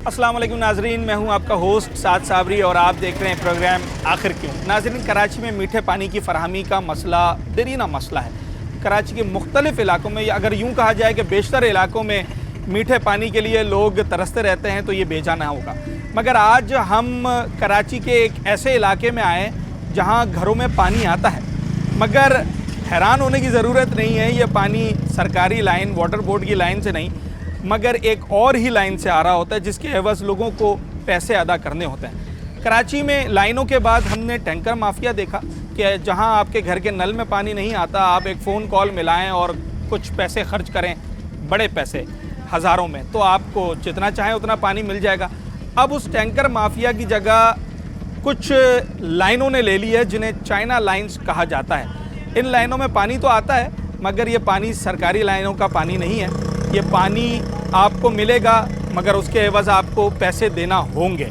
अस्सलाम वालेकुम नाजरीन, मैं हूं आपका होस्ट साद साबरी और आप देख रहे हैं प्रोग्राम आखिर क्यों। नाजरीन, कराची में मीठे पानी की फराहमी का मसला देरीना मसला है। कराची के मुख्तलिफ इलाकों में, अगर यूं कहा जाए कि बेशतर इलाकों में मीठे पानी के लिए लोग तरसते रहते हैं तो ये बेजाना होगा। मगर आज हम कराची के एक ऐसे इलाके में आए जहाँ घरों में पानी आता है, मगर हैरान होने की ज़रूरत नहीं है। ये पानी सरकारी लाइन, वाटर बोर्ड की लाइन से नहीं, मगर एक और ही लाइन से आ रहा होता है जिसके एवज़ लोगों को पैसे अदा करने होते हैं। कराची में लाइनों के बाद हमने टैंकर माफिया देखा कि जहां आपके घर के नल में पानी नहीं आता, आप एक फ़ोन कॉल मिलाएं और कुछ पैसे खर्च करें, बड़े पैसे हज़ारों में, तो आपको जितना चाहें उतना पानी मिल जाएगा। अब उस टैंकर माफिया की जगह कुछ लाइनों ने ले ली है जिन्हें चाइना लाइन्स कहा जाता है। इन लाइनों में पानी तो आता है, मगर ये पानी सरकारी लाइनों का पानी नहीं है। ये पानी आपको मिलेगा मगर उसके एवज़ आपको पैसे देना होंगे।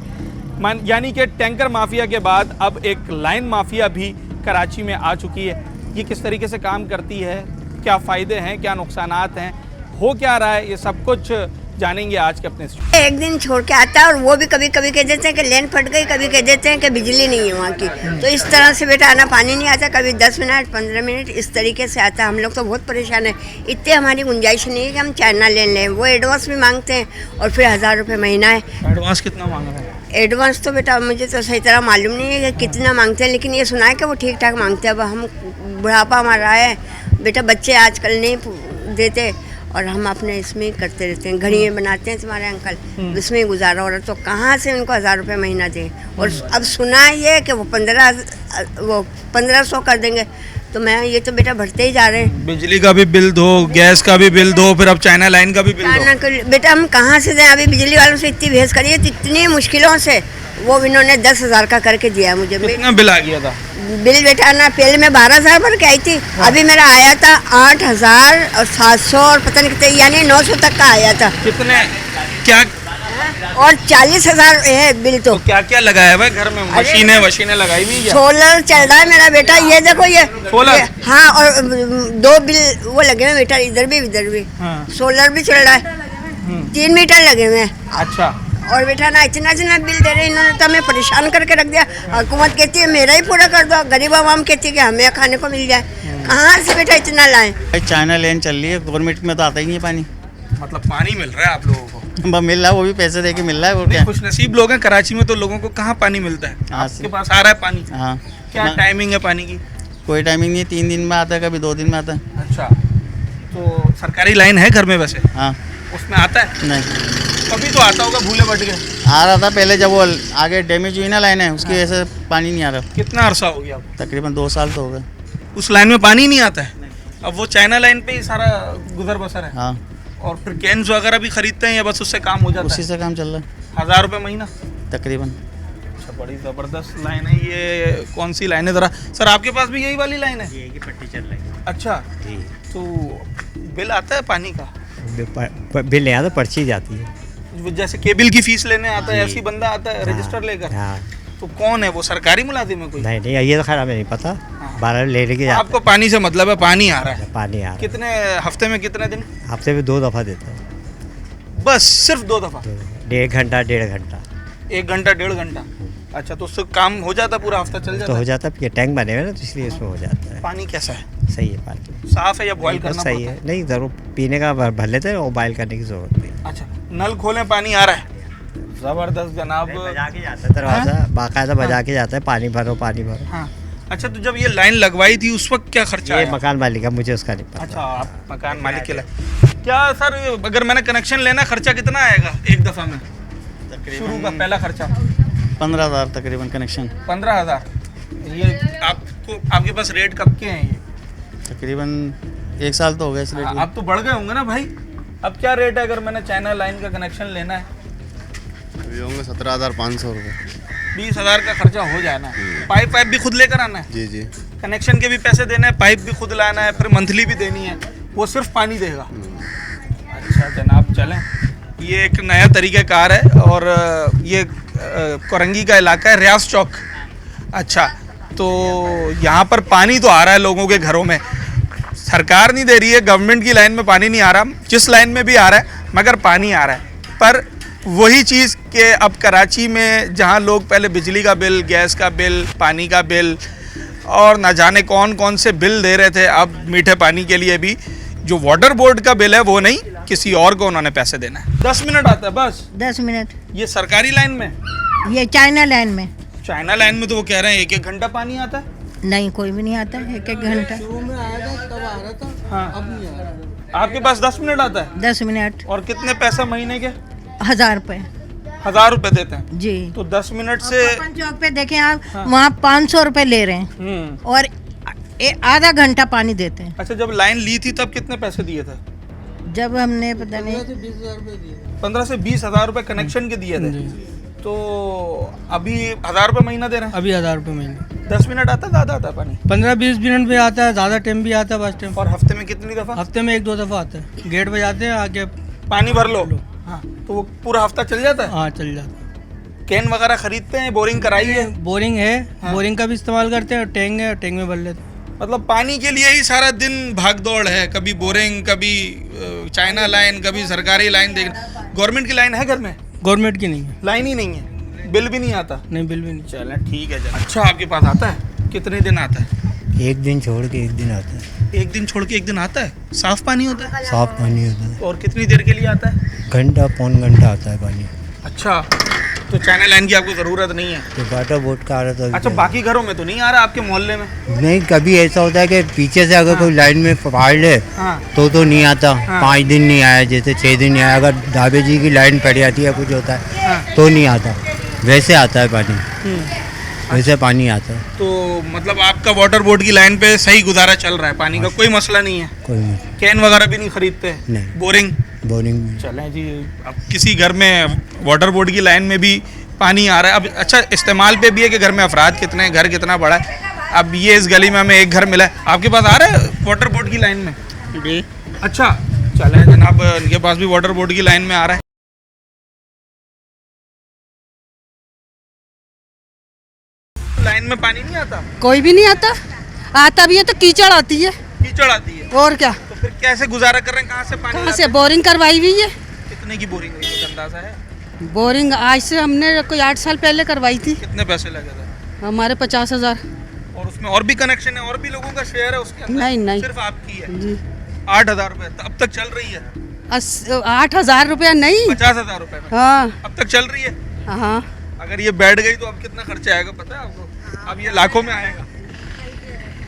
यानी कि टैंकर माफिया के बाद अब एक लाइन माफिया भी कराची में आ चुकी है। ये किस तरीके से काम करती है, क्या फ़ायदे हैं, क्या नुकसानात हैं, हो क्या रहा है, ये सब कुछ जानेंगे आज के अपने। एक दिन छोड़ के आता है और वो भी कभी कभी कह देते हैं कि लाइन फट गई, कभी कह देते हैं कि बिजली नहीं है वहाँ की। तो इस तरह से बेटा आना पानी नहीं आता, कभी 10 मिनट 15 मिनट इस तरीके से आता है। हम लोग तो बहुत परेशान है। इतने हमारी गुंजाइश नहीं है कि हम चाइना लेन लें। वो एडवांस भी मांगते हैं और फिर 1000 रुपये महीना है। एडवांस कितना मांग रहे हैं? एडवांस तो बेटा मुझे तो सही तरह मालूम नहीं है कि कितना मांगते हैं, लेकिन ये सुना है कि वो ठीक ठाक मांगते हैं। अब हम बुढ़ापा हमारा है बेटा, बच्चे आजकल नहीं देते और हम अपने इसमें करते रहते हैं। घड़ियाँ बनाते हैं तुम्हारे अंकल, इसमें ही गुजारा हो रहा, तो कहाँ से उनको 1000 रुपये महीना दें। और अब सुना है कि वो 1500 कर देंगे। तो मैं ये तो बेटा भरते ही जा रहे हैं। बिजली का भी बिल दो, गैस का भी बिल दो, फिर अब चाइना लाइन का भी बिल दो। बेटा हम कहाँ से दें? अभी बिजली वालों से इतनी बहस करिए, तो इतनी मुश्किलों से वो इन्होंने 10,000 का करके दिया मुझे। कितना बिल आ गया था? बिल बेटा ना पहले मैं 12,000 भर के आई थी। हाँ। अभी मेरा आया था 8,700 और पता नहीं कितने, यानी 900 तक का आया था। कितने क्या? और 40,000 है बिल। तो क्या क्या लगाया हुआ है घर में? मशीनें लगाई हुई है? सोलर चल रहा है मेरा बेटा, ये देखो ये सोलर। हाँ, और 2 बिल वो लगे हुए बेटा, इधर भी। हाँ। सोलर भी चल रहा है, 3 मीटर लगे हुए हैं। अच्छा। और बेटा ना इतना बिल दे रहे हैं इन्होंने, तो हमें परेशान करके रख दिया। हुकूमत कहती है मेरा ही पूरा कर दो, गरीब आवाम कहती है कि हमें खाने को मिल जाए। कहाँ से बेटा इतना लाएं? चाइना लेन चल रही है, गवर्नमेंट में तो आता ही नहीं पानी। मतलब पानी मिल रहा है आप लोगों को? मिल रहा है, वो भी पैसे दे के मिल रहा है। वो क्या खुश नसीब लोग हैं कराची में, तो लोगों को कहाँ पानी मिलता है? आपके पास आ रहा है पानी? हाँ। क्या टाइमिंग है पानी की? कोई टाइमिंग नहीं है, 3 दिन में आता है, कभी 2 दिन में आता है। अच्छा, तो सरकारी लाइन है घर में वैसे? हाँ। उसमें आता है? नहीं, कभी तो आता होगा, भूले भट गए। आ रहा था पहले, जब वो आगे डैमेज हुई ना लाइन है, उसकी वजह से पानी नहीं आ रहा। कितना अरसा हो गया? तकरीबन 2 साल तो हो गए। उस लाइन में पानी नहीं आता है? अब वो चाइना लाइन पे ही सारा गुजर बसर है। हाँ। और फिर कैंस वगैरह भी खरीदते हैं या बस उससे काम हो जाता है? उसी से काम चल रहा है। 1000 रुपये महीना तकरीबन। अच्छा, बड़ी ज़बरदस्त लाइन है ये। कौन सी लाइन है ज़रा? सर आपके पास भी यही वाली लाइन है? यही की पट्टी चल रही है। अच्छा जी। तो बिल आता है पानी का? बिल नहीं आता, पर्ची जाती है। जैसे केबिल की फीस लेने आता है, ऐसी बंदा आता है रजिस्टर लेकर? हाँ। तो कौन है वो? सरकारी मुलाजिम है कोई? नहीं, ये तो खैर हमें नहीं पता। हाँ। 12 लेने के आपको पानी से मतलब है, पानी आ रहा है? पानी आ रहा है। कितने हफ्ते में कितने दिन? हफ्ते में 2 दफ़ा देता है। बस सिर्फ 2 दफ़ा? 1 घंटा 1.5 घंटा। 1 घंटा 1.5 घंटा? अच्छा, तो उससे काम हो जाता, पूरा हफ्ता चल जाता? तो हो जाता है, ये टैंक बने हुए ना, तो इसलिए इसमें हो जाता है। पानी कैसा है? सही है पानी, साफ है या बॉयल करना सही पड़ता है? नहीं, ज़रूर पीने का भर लेते हैं और बॉयल करने की ज़रूरत नहीं। अच्छा, नल खोलें पानी आ रहा है? ज़बरदस्त जनाब। बजा के जाता है दरवाज़ा, बाकायदा बजा के जाता है, पानी भरो पानी भरो। हाँ। अच्छा, तो जब ये लाइन लगवाई थी उस वक्त क्या खर्चा ये आया? मकान मालिक का, मुझे उसका नहीं पता। अच्छा, आप मकान मालिक के लिए क्या सर? अगर मैंने कनेक्शन लेना, खर्चा कितना आएगा एक दफ़ा में? शुरू का पहला खर्चा 15,000 तकरीबन कनेक्शन। 15,000? ये आपको, आपके पास रेट कब के हैं ये? तकरीबन 1 साल तो हो गया इस रेट में। अब तो बढ़ गए होंगे ना भाई? अब क्या रेट है अगर मैंने चाइना लाइन का कनेक्शन लेना है? अभी होंगे 17,500 रुपये। 20,000 का खर्चा हो जाए ना? पाइप भी खुद लेकर आना है? जी जी। कनेक्शन के भी पैसे देने हैं, पाइप भी खुद लाना है, फिर मंथली भी देनी है, वो सिर्फ पानी देगा? अच्छा जनाब, चलें। ये एक नया तरीक़ाकार है और ये कोरंगी का इलाका है, रियाज चौक। अच्छा, तो यहाँ पर पानी तो आ रहा है लोगों के घरों में, सरकार नहीं दे रही है, गवर्नमेंट की लाइन में पानी नहीं आ रहा, जिस लाइन में भी आ रहा है मगर पानी आ रहा है। पर वही चीज़ के अब कराची में जहाँ लोग पहले बिजली का बिल, गैस का बिल, पानी का बिल और ना जाने कौन कौन से बिल दे रहे थे, अब मीठे पानी के लिए भी जो वाटर बोर्ड का बिल है वो नहीं, किसी और को उन्होंने पैसे देना है। 10 मिनट आता है बस। 10 मिनट। ये सरकारी लाइन में, ये चाइना लाइन में। चाइना लाइन में तो वो कह रहे हैं 1-1 घंटा पानी आता है। नहीं, कोई भी नहीं आता 1-1 घंटा। हाँ, आपके पास 10 मिनट आता है। 10 मिनट। और कितने पैसा महीने के? 1000 रुपए। 1000 रुपए देते हैं जी। तो 10 मिनट से ओपन चौक पे देखें आप, वहाँ 500 रुपए ले रहे हैं और आधा घंटा पानी देते हैं। अच्छा, जब लाइन ली थी तब कितने पैसे दिए थे? जब हमने पता नहीं 15 से 20 हज़ार रुपए कनेक्शन के दिए थे। तो अभी 1000 रुपए महीना दे रहे हैं। अभी 1000 रुपये महीने। 10 मिनट आता है, ज़्यादा आता है पानी? 15-20 मिनट भी आता है, ज़्यादा टाइम भी आता है बस टाइम। और हफ्ते में कितनी दफ़ा? हफ्ते में 1-2 दफ़ा आता है। गेट बजाते हैं, आके पानी भर लो। हाँ, तो वो पूरा हफ्ता चल जाता है। हाँ, चल जाता है। कैन वगैरह खरीदते हैं? बोरिंग कराई है? बोरिंग है, हाँ। बोरिंग का भी इस्तेमाल करते हैं और टैंक है, टैंक में भर लेते हैं। मतलब पानी के लिए ही सारा दिन भाग दौड़ है, कभी बोरिंग, कभी चाइना लाइन, कभी सरकारी लाइन देखना। गवर्नमेंट की लाइन है घर में? गवर्नमेंट की नहीं है। लाइन ही नहीं है, बिल भी नहीं आता? नहीं, बिल भी नहीं। चलें ठीक है। अच्छा, आपके पास आता है? कितने दिन आता है? एक दिन छोड़ के एक दिन आता है। एक दिन छोड़ के एक दिन आता है? साफ पानी होता है? साफ पानी होता है। और कितनी देर के लिए आता है? घंटा पौन घंटा आता है पानी। अच्छा, तो चाइना लाइन की आपको ज़रूरत नहीं है? तो वाटर बोर्ड का आ रहा था। अच्छा, बाकी घरों में तो नहीं आ रहा आपके मोहल्ले में? नहीं, कभी ऐसा होता है कि पीछे से अगर कोई लाइन में फाड़ ले हाँ। तो नहीं आता। हाँ। 5 दिन नहीं आया, जैसे 6 दिन नहीं आया। अगर ढाबे जी की लाइन पड़ जाती है, कुछ होता है हाँ। तो नहीं आता। वैसे आता है पानी, वैसे पानी आता है। तो मतलब आपका वाटर बोर्ड की लाइन पे सही गुजारा चल रहा है, पानी का कोई मसला नहीं है? कोई नहीं। कैन वगैरह भी नहीं खरीदते? नहीं। बोरिंग? बोरिंग में चलें जी, अब किसी घर में वाटर बोर्ड की लाइन में भी पानी आ रहा है। अब अच्छा, इस्तेमाल पे भी है कि घर में अफराद कितने हैं, घर कितना बड़ा है। अब ये इस गली में हमें एक घर मिला है, आपके पास आ रहा है वाटर बोर्ड की लाइन में? जी। अच्छा, चलें जनाब, इनके पास भी वाटर बोर्ड की लाइन में आ रहा है। लाइन में पानी नहीं आता? कोई भी नहीं आता। आता भी है तो कीचड़ आती है। कीचड़ आती है? और क्या, तो फिर कैसे गुजारा कर रहे हैं? कहाँ से पानी कहाँ लाते से? हैं? बोरिंग करवाई हुई है। कितने की बोरिंग है, कुछ अंदाजा है? बोरिंग आज से हमने कोई 8 साल पहले करवाई थी। कितने पैसे लगे थे? हमारे 50,000। और उसमें और भी कनेक्शन है, और भी लोगों का शेयर है उसके अंदर? नहीं, नहीं। सिर्फ आपकी है? जी। 8,000 रुपए अब तक चल रही है? 8,000 रुपया नहीं। 50,000 रुपए में हाँ अब तक चल रही है? हाँ। अगर ये बैठ गई तो अब कितना खर्चा आएगा पता है आपको? अब ये लाखों में आएगा।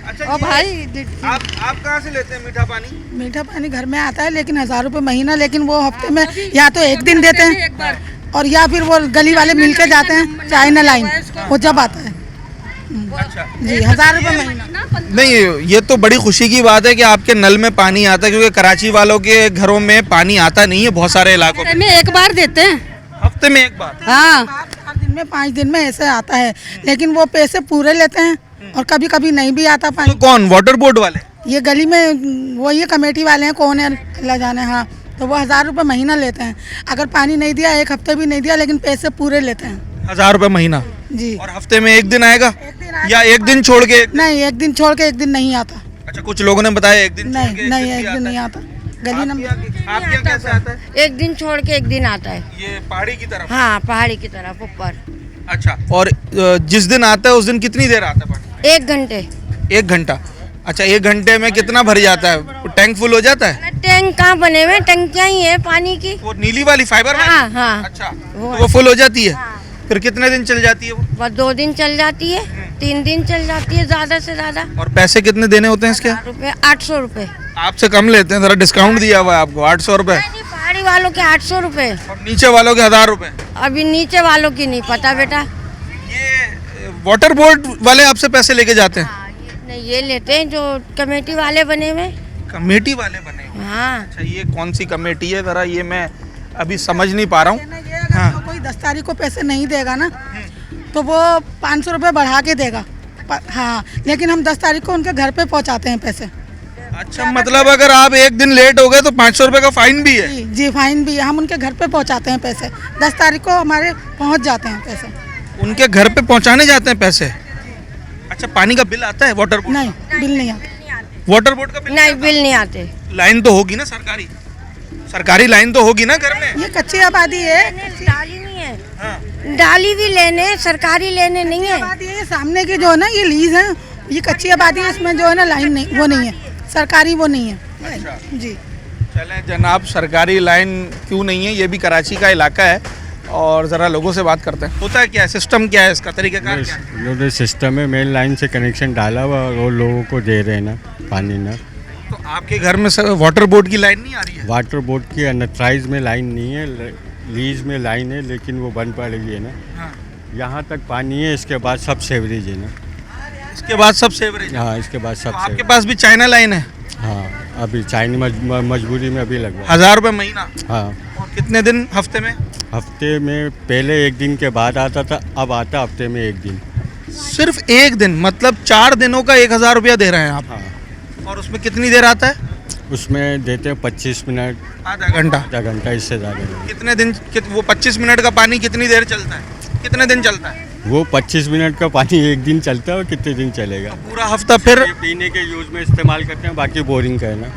अच्छा, और भाई आप कहाँ से लेते हैं मीठा पानी? मीठा पानी घर में आता है, लेकिन 1000 रुपये महीना। लेकिन वो हफ्ते में या तो एक दिन देते हैं और या फिर वो गली वाले मिल के जाते हैं चाइना लाइन, वो जब आता है। अच्छा जी, 1000 रुपये महीना। नहीं, ये तो बड़ी खुशी की बात है कि आपके नल में पानी आता है, क्योंकि कराची वालों के घरों में पानी आता नहीं है, बहुत सारे इलाकों में। में एक बार देते हैं, हफ्ते में एक बार? हाँ। 4 दिन में 5 दिन में ऐसे आता है, लेकिन वो पैसे पूरे लेते हैं और कभी कभी नहीं भी आता तो पानी। कौन, वाटर बोर्ड वाले? ये गली में वो ये कमेटी वाले हैं, कौन है अल्लाह जाने। हाँ, तो वो 1000 रुपये महीना लेते हैं। अगर पानी नहीं दिया, एक हफ्ते भी नहीं दिया, लेकिन पैसे पूरे लेते हैं। 1000 रुपए महीना? जी। और हफ्ते में एक दिन आएगा? या एक दिन छोड़ के? नहीं, एक दिन छोड़ के एक दिन नहीं आता। अच्छा, कुछ लोगों ने बताया एक दिन छोड़ के नहीं, नहीं, एक दिन नहीं आता। गली नंबर आपके यहाँ कैसे आता है? एक दिन छोड़ के एक दिन आता है। ये पहाड़ी की तरफ? हाँ, पहाड़ी की तरफ ऊपर। अच्छा, और जिस दिन आता है उस दिन कितनी देर आता है पानी? 1 घंटे। 1 घंटा? अच्छा, 1 घंटे में कितना भर जाता है? टैंक फुल हो जाता है? टैंक कहाँ बने हुए, टंकियाँ ही है पानी की। वो नीली वाली, फाइबर वाली? हाँ, हाँ। अच्छा, तो वो फुल हो जाती है? फिर कितने दिन चल जाती है वो? बस 2 दिन चल जाती है, 3 दिन चल जाती है ज्यादा से ज्यादा। और पैसे कितने देने होते हैं इसके? 800 रुपए। आपसे कम लेते हैं, जरा डिस्काउंट दिया हुआ है आपको। 800 रुपए? पहाड़ी वालों के 800 रुपए। और नीचे वालों के 1000 रुपए? अभी नीचे वालों की नहीं पता बेटा। ये वाटर बोर्ड वाले आपसे पैसे लेके जाते हैं? नहीं, ये लेते हैं जो कमेटी वाले बने हुए। कमेटी वाले बने हुए? हाँ। अच्छा, ये कौन सी कमेटी है, जरा ये मैं अभी समझ नहीं पा रहा हूँ। हाँ। तो कोई 10 तारीख को पैसे नहीं देगा ना, तो वो 500 रुपये बढ़ा के देगा। हाँ, लेकिन हम 10 तारीख को उनके घर पे पहुंचाते हैं पैसे। अच्छा, मतलब अगर आप एक दिन लेट हो गए तो 500 रुपए का फाइन भी है? जी, जी, फाइन भी है। हम उनके घर पे पहुंचाते हैं पैसे। 10 तारीख को हमारे पहुंच जाते हैं पैसे। उनके घर पे पहुंचाने जाते हैं पैसे? अच्छा, पानी का बिल आता है वाटर बोर्ड? नहीं, बिल नहीं आता। वाटर बोर्ड का बिल नहीं, बिल नहीं आते। लाइन तो होगी ना सरकारी? सरकारी लाइन तो होगी ना घर में? ये कच्ची आबादी है, डाली नहीं है, डाली भी लेने सरकारी लेने नहीं है। आबादी है। ये सामने की जो है ना ये लीज है, ये कच्ची आबादी है, इसमें जो है ना लाइन नहीं, वो नहीं है, सरकारी वो नहीं है। जी चलें जनाब, सरकारी लाइन क्यों नहीं है, ये भी कराची का इलाका है और ज़रा लोगों से बात करते हैं। होता है क्या है, सिस्टम क्या है इसका, तरीक़ाकार क्या है? जो सिस्टम है मेन लाइन से कनेक्शन डाला हुआ और वो लोगों को दे रहे हैं ना पानी ना। तो आपके घर में सर वाटर बोर्ड की लाइन नहीं आ रही है? वाटर बोर्ड की अनथराइज में लाइन नहीं है, लीज में लाइन है, लेकिन वो बंद पड़ गई है ना। हाँ। यहाँ तक पानी है, इसके बाद सब सेवरेज है ना। इसके बाद सब सेवरेज? हाँ, इसके बाद सब तो आपके पास भी चाइना लाइन है? हाँ, अभी चाइना मजबूरी में अभी लगवा। 1000 रुपये महीना? हाँ। और कितने दिन हफ्ते में? हफ्ते में पहले एक दिन के बाद आता था, अब आता हफ्ते में एक दिन। सिर्फ एक दिन? मतलब 4 दिनों का 1000 रुपया दे रहे हैं आप? हाँ। और उसमें कितनी देर आता है? उसमें देते हैं 25 मिनट, आधा घंटा? आधा घंटा, इससे ज़्यादा नहीं। कितने दिन वो 25 मिनट का पानी कितनी देर चलता है, कितने दिन चलता है? वो 25 मिनट का पानी एक दिन चलता है और कितने दिन चलेगा? पूरा हफ्ता फिर? ये पीने के यूज में इस्तेमाल करते हैं, बाकी बोरिंग का है ना।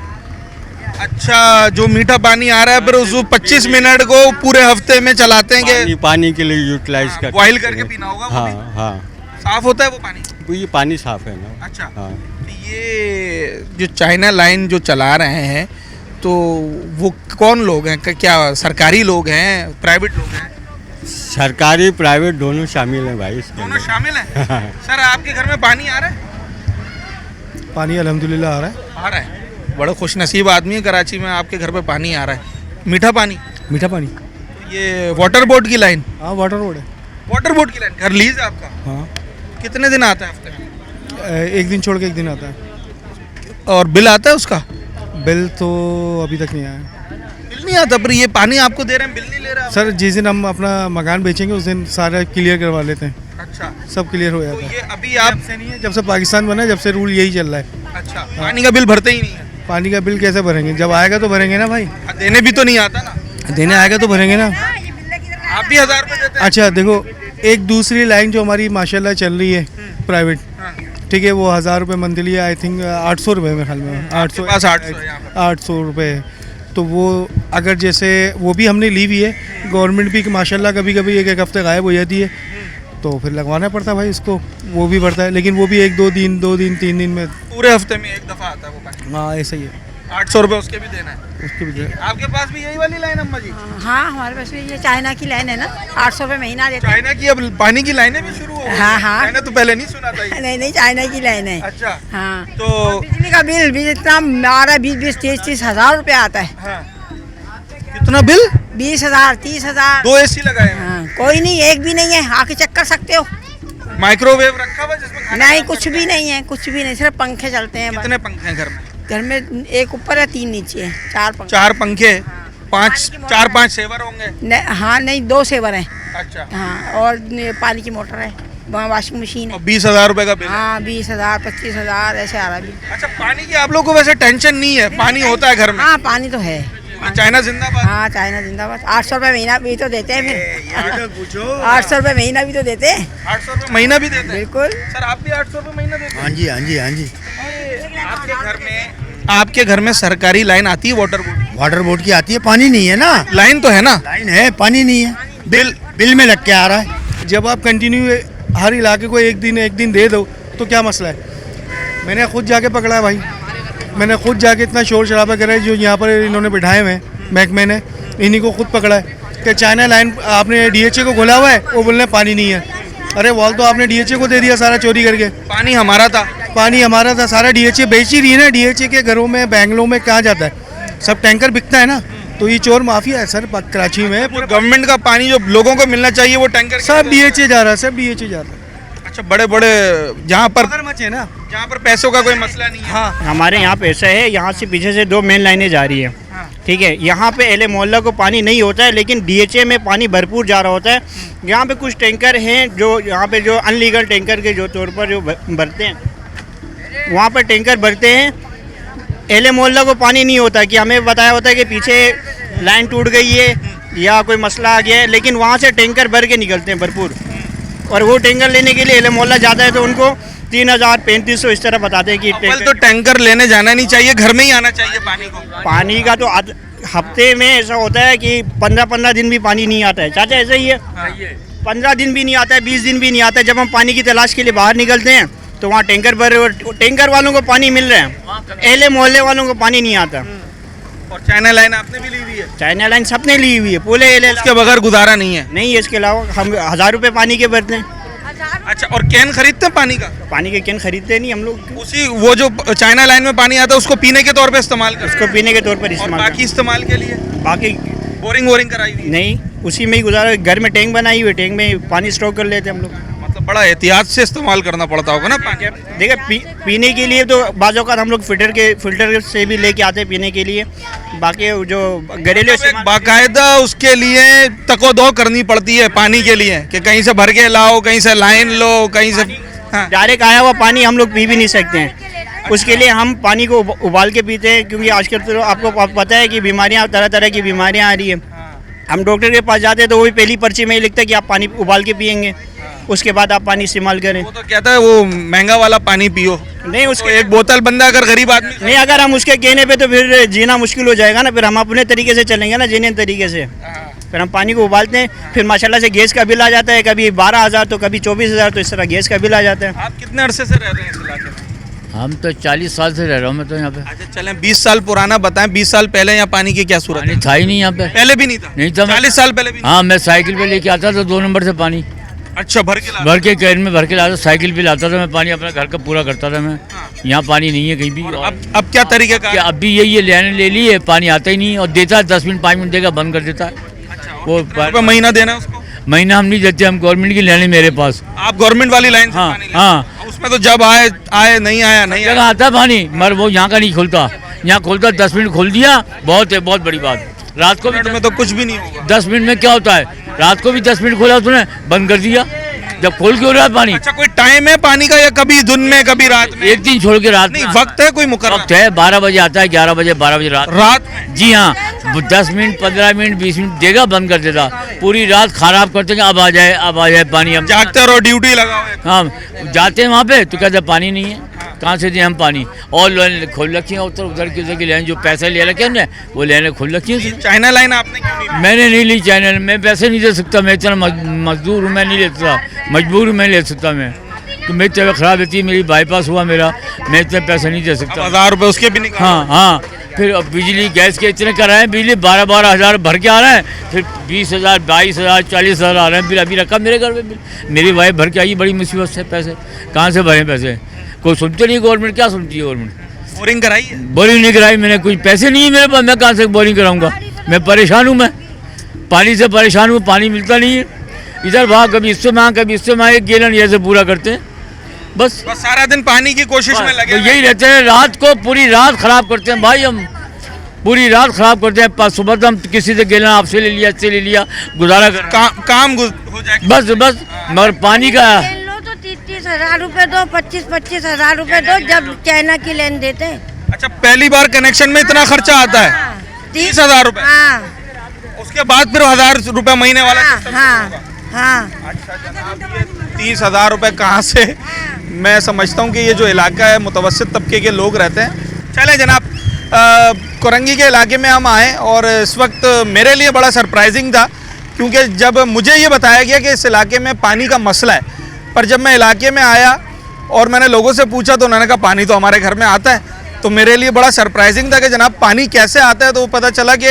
अच्छा, जो मीठा पानी आ रहा है फिर उस 25 मिनट को पूरे हफ्ते में चलाते हैं? पानी के लिए यूटिलाइज करते हैं। बॉईल करके पीना होगा वो भी? हाँ हाँ। साफ होता है वो पानी? वो ये पानी साफ है ना। अच्छा। हाँ। तो ये जो चाइना लाइन जो चला रहे हैं तो वो कौन लोग हैं, क्या सरकारी लोग हैं, प्राइवेट लोग हैं? सरकारी प्राइवेट दोनों शामिल हैं भाई इसके दोनों अंदर। शामिल हैं। सर आपके घर में पानी आ रहा है? पानी अल्हम्दुलिल्लाह आ रहा है। आ रहा है, बड़ा खुश नसीब आदमी है कराची में, आपके घर पे पानी आ रहा है। मीठा पानी? मीठा पानी। ये वाटर बोर्ड की लाइन? हाँ वाटर बोर्ड है। वाटर बोर्ड की लाइन घर लीज है आपका? हाँ। कितने दिन आता है हफ्ते में? एक दिन छोड़ के एक दिन आता है। और बिल आता है उसका? बिल तो अभी तक नहीं आया। बिल नहीं आता? पर ये पानी आपको दे रहे हैं, बिल नहीं ले रहे आप? सर जिस दिन हम अपना मकान बेचेंगे उस दिन सारा क्लियर करवा लेते हैं। अच्छा, सब क्लियर हो तो जाता है। ये अभी आप से नहीं है, जब से पाकिस्तान बना है जब से रूल यही चल रहा है। अच्छा, पानी का बिल भरते ही नहीं है? पानी का बिल कैसे भरेंगे, जब आएगा तो भरेंगे ना भाई। देने भी तो नहीं आता ना? देने आएगा तो भरेंगे ना। आप भी 1000 रुपये देते हैं? अच्छा देखो, एक दूसरी लाइन जो हमारी माशाल्लाह चल रही है प्राइवेट, ठीक है, वो 1000 रुपये मंथली है। आई थिंक 800 रुपये में ख्याल में 800 पास 800 है यहाँ पर। 800 रुपये। तो वो अगर जैसे वो भी हमने ली हुई है, गवर्नमेंट भी माशाल्लाह कभी कभी एक हफ्ते गायब हो जाती है, तो फिर लगवाना पड़ता है भाई इसको, वो भी बढ़ता है। लेकिन वो भी 1-2 दिन 3 दिन में, पूरे हफ्ते में एक दफ़ा आता है वो पानी? हाँ ऐसा ही है। 800 रुपये उसके भी देना है? उसके भी आपके पास भी यही वाली लाइन अम्मा जी? हाँ हमारे पास भी ये चाइना की लाइन है ना, 800 रुपये महीना देते हैं। चाइना की अब पानी की लाइनें भी शुरू हो गई? हाँ, हाँ। मैंने तो पहले नहीं सुना था ये। नहीं चाइना की लाइन है। अच्छा। हाँ। तो बिजली का बिल भी इतना आ रहा है, 20-30 हज़ार रुपये आता है। हाँ। कितना बिल? 20,000 30,000। 2 AC लगाए हैं? हाँ, कोई नहीं, एक भी नहीं है, आके चेक कर सकते हो। माइक्रोवेव रखा हुआ जिसमें खाना नहीं, बनाते कुछ भी नहीं है, कुछ भी नहीं, सिर्फ पंखे चलते हैं। कितने पंखे हैं घर में? घर में एक ऊपर है, 3 नीचे है, 4 पंखे। 4 पंखे, 4-5 सेवर होंगे? हाँ नहीं, 2 सेवर हैं। अच्छा। हाँ, और पानी की मोटर है, वहाँ वॉशिंग मशीन है। 20,000 रुपए का बिल? हाँ, 20,000 25,000 ऐसे आ रहा है बिल। अच्छा, पानी की आप लोग को वैसे टेंशन नहीं है, पानी होता है घर में? हाँ, पानी तो है। चाइना जिंदाबाद। हाँ, चाइना जिंदाबाद। 800 रुपये महीना भी तो देते हैं फिर। पूछो, 800 रुपये महीना भी तो देते हैं। 800 रुपये महीना भी देते हैं? बिल्कुल। सर आप भी 800 रुपये महीना देते हैं? हाँ जी हाँ जी हाँ जी। आपके घर में सरकारी लाइन आती है वाटर बोर्ड? वाटर बोर्ड की आती है, पानी नहीं है ना। लाइन तो है ना? लाइन है, पानी नहीं है। बिल में लग के आ रहा है। जब आप कंटिन्यू हर इलाके को एक दिन दे दो तो क्या मसला है। मैंने खुद जाके पकड़ा है भाई, मैंने खुद जाके इतना शोर शराबा करा है, जो यहाँ पर इन्होंने बिठाए हुए हैं महकमे ने, इन्हीं को खुद पकड़ा है कि चाइना लाइन आपने DHA को खोला हुआ है, वो बोलने पानी नहीं है। अरे वॉल तो आपने DHA को दे दिया सारा चोरी करके। पानी हमारा था? पानी हमारा था, सारा DHA बेच ही रही है ना। DHA के घरों में बैंगलों में कहाँ जाता है, सब टैंकर बिकता है ना। तो ये चोर माफिया है सर कराची में। गवर्नमेंट का पानी जो लोगों को मिलना चाहिए वो टैंकर सब DHA जा रहा है, सब DHA जा रहा है। अच्छा, बड़े बड़े जहाँ पर मगरमच्छ है ना, जहाँ पर पैसों का कोई मसला नहीं है। हाँ, हमारे यहाँ पे ऐसा है, यहाँ से पीछे से 2 मेन लाइनें जा रही है। ठीक है, यहाँ पे एले मोहल्ला को पानी नहीं होता है, लेकिन DHA में पानी भरपूर जा रहा होता है। यहाँ पे कुछ टैंकर हैं जो यहाँ पे जो अनलीगल टैंकर के जो तौर पर जो भरते हैं, वहाँ पर टैंकर भरते हैं। एले मोहल्ला को पानी नहीं होता कि हमें बताया होता है कि पीछे लाइन टूट गई है या कोई मसला आ गया है, लेकिन वहाँ से टैंकर भर के निकलते हैं भरपूर। और वो टैंकर लेने के लिए एले मोहल्ला जाता है तो उनको 3,000-3,500 इस तरह बताते हैं कि अव्वल तो टैंकर लेने जाना नहीं चाहिए, घर में ही आना चाहिए पानी को। पानी का तो हफ्ते में ऐसा होता है कि 15-15 दिन भी पानी नहीं आता है। चाचा ऐसा ही है, 15 दिन भी नहीं आता है, 20 दिन भी नहीं आता है। जब हम पानी की तलाश के लिए बाहर निकलते हैं तो वहाँ टैंकर वालों को पानी मिल रहे हैं, अहले मोहल्ले वालों को पानी नहीं आता। और चाइना लाइन आपने भी ली हुई है? चाइना लाइन सबने ली हुई है, पूरे उसके बगैर गुजारा नहीं है। नहीं, इसके अलावा हम 1000 रुपये पानी के भरते हैं। अच्छा, और कैन खरीदते हैं पानी का? पानी के कैन खरीदते नहीं हम लोग। उसी वो जो चाइना लाइन में पानी आता है उसको पीने के तौर पे इस्तेमाल करते हैं? उसको पीने के तौर पर और इस्तेमाल बाकी इस्तेमाल के लिए बाकी बोरिंग कराई हुई है? नहीं, उसी में ही गुजारा। घर में टैंक बनाई हुई, टैंक में पानी स्टॉक कर लेते हैं हम लोग। मतलब बड़ा एहतियात से इस्तेमाल करना पड़ता होगा ना पानी। देखिए पीने के लिए तो बाज़ औक़ात हम लोग फिल्टर से भी लेके आते हैं पीने के लिए। बाकी जो घरेलू बाकायदा उसके लिए तको-दो करनी पड़ती है पानी के लिए, कि कहीं से भर के लाओ, कहीं से लाइन लो, कहीं से डायरेक्ट आया हुआ पानी हम लोग पी भी नहीं सकते हैं। उसके लिए हम पानी को उबाल के पीते हैं, क्योंकि आजकल तो आपको पता है कि बीमारियाँ, तरह तरह की बीमारियाँ आ रही है। हम डॉक्टर के पास जाते हैं तो वो भी पहली पर्ची में ही लिखता है कि आप पानी उबाल के पियेंगे, उसके बाद आप पानी इस्तेमाल करें। वो तो कहता है वो महंगा वाला पानी पियो। नहीं, उसको एक बोतल बंदा अगर गरीब आदमी नहीं, अगर हम उसके कहने पे तो फिर जीना मुश्किल हो जाएगा ना। फिर हम अपने तरीके से चलेंगे ना, जीने तरीके से। फिर हम पानी को उबालते हैं, फिर माशाल्लाह से गैस का बिल आ जाता है, कभी 12,000 तो कभी 24,000, तो इस तरह गैस का बिल आ जाता है। आप कितने अरसे से रह रहे हैं इस इलाके में? हम तो 40 साल से रह रहा हूँ मैं तो यहाँ पे। अच्छा, चलें 20 साल पुराना बताएं, 20 साल पहले यहाँ पानी की क्या सूरत पानी था ही नहीं यहाँ पे। पहले भी नहीं था? नहीं था। 40 साल पहले भी? हाँ, मैं साइकिल पे लेके आता था 2 नंबर से पानी। अच्छा, भर के कैन में भर के लाता, साइकिल पे लाता था मैं पानी, अपना घर का पूरा करता था मैं। यहाँ पानी नहीं है कहीं भी। अब क्या तरीका का? अब भी यही लेने ले लिए, पानी आता ही नहीं, और देता है 10 मिनट 5 मिनट देगा, बंद कर देता है। वो महीना देना उसको? महीना हम नहीं देते, हम गवर्नमेंट की लेने मेरे पास। आप गवर्नमेंट वाली लाइन से हाँ पानी लेते? हाँ, उसमें तो जब आए नहीं आया जगह आता है पानी, मगर वो यहाँ का नहीं खुलता। यहाँ खुलता 10 मिनट खोल दिया, बहुत है, बहुत बड़ी बात। रात को भी में तो कुछ भी नहीं होगा। 10 मिनट में क्या होता है, रात को भी 10 मिनट खोला उसने, बंद कर दिया। जब खोल क्यों रहा है पानी? अच्छा, कोई टाइम है पानी का, या कभी दिन में कभी रात में? एक दिन छोड़ के रात नहीं, वक्त है कोई मुकर्रर? वक्त है, 12 बजे आता है, 11 बजे 12 बजे रात में? जी हाँ, 10 मिनट 15 मिनट 20 मिनट देगा, बंद कर देता। पूरी रात खराब करते हैं, अब आ जाए पानी। हम जागते रहो, ड्यूटी लगाओ। हाँ, जाते हैं वहाँ पे तो कहते पानी नहीं है, कहाँ से दें हम पानी। और लाइन खोल रखी है, उधर की लाइन जो पैसे ले रखे हैं वो लाइनें खोल रखी है। चाइना लाइन आपने क्यों नहीं ली? मैंने नहीं ली चाइना, मैं पैसे नहीं दे सकता, मैं इतना मजदूर हूँ, मैं नहीं ले सकता, मजबूर हूँ, मैं ले सकता। मैं तो मेरी तबीयत खराब रहती है, मेरी बाईपास हुआ मेरा, मैं इतने पैसे नहीं दे सकता। 1000 रुपये उसके भी निकाल। हाँ, फिर बिजली गैस के इतने कराए, बिजली 12-12 हज़ार भर के आ रहे हैं, फिर 20,000 22,000 40,000 आ रहे हैं बिल। अभी रखा मेरे घर में बिल, मेरी वाइफ भर के आई, बड़ी मुसीबत से। पैसे कहाँ से भरें? पैसे कोई सुनते नहीं, गवर्नमेंट क्या सुनती है? गवर्नमेंट बोरिंग कराई है? बोरिंग नहीं कराई मैंने, कुछ पैसे नहीं है मेरे पास, मैं कहाँ से बोरिंग कराऊंगा? मैं परेशान हूँ, मैं पानी से परेशान हूँ, पानी मिलता नहीं है। इधर वहाँ कभी इससे मांग, कभी इससे मांग, एक गैलन ऐसे पूरा करते हैं बस सारा दिन पानी की कोशिश में लगे। तो यही रहते हैं, रात को पूरी रात खराब करते हैं भाई, हम पूरी रात खराब करते हैं। सुबह तो हम किसी से गैलन आपसे ले लिया, इससे ले लिया, गुजारा कर काम हो जाए बस। मगर पानी का 30,000 रुपए दो, 25,000 रुपए दो, जब चाइना की लेन देते हैं। अच्छा, पहली बार कनेक्शन में इतना खर्चा आता है? 30,000 रुपए? उसके बाद फिर 1000 रुपए महीने वाला? अच्छा, 30,000 रुपए कहाँ से? मैं समझता हूँ कि ये जो इलाका है मुतवस्सित तबके के लोग रहते हैं। चलें जनाब, कोरंगी के इलाके में हम आए, और इस वक्त मेरे लिए बड़ा सरप्राइजिंग था, क्योंकि जब मुझे ये बताया गया कि इस इलाके में पानी का मसला है, पर जब मैं इलाके में आया और मैंने लोगों से पूछा तो उन्होंने कहा पानी तो हमारे घर में आता है। तो मेरे लिए बड़ा सरप्राइजिंग था कि जनाब पानी कैसे आता है। तो पता चला कि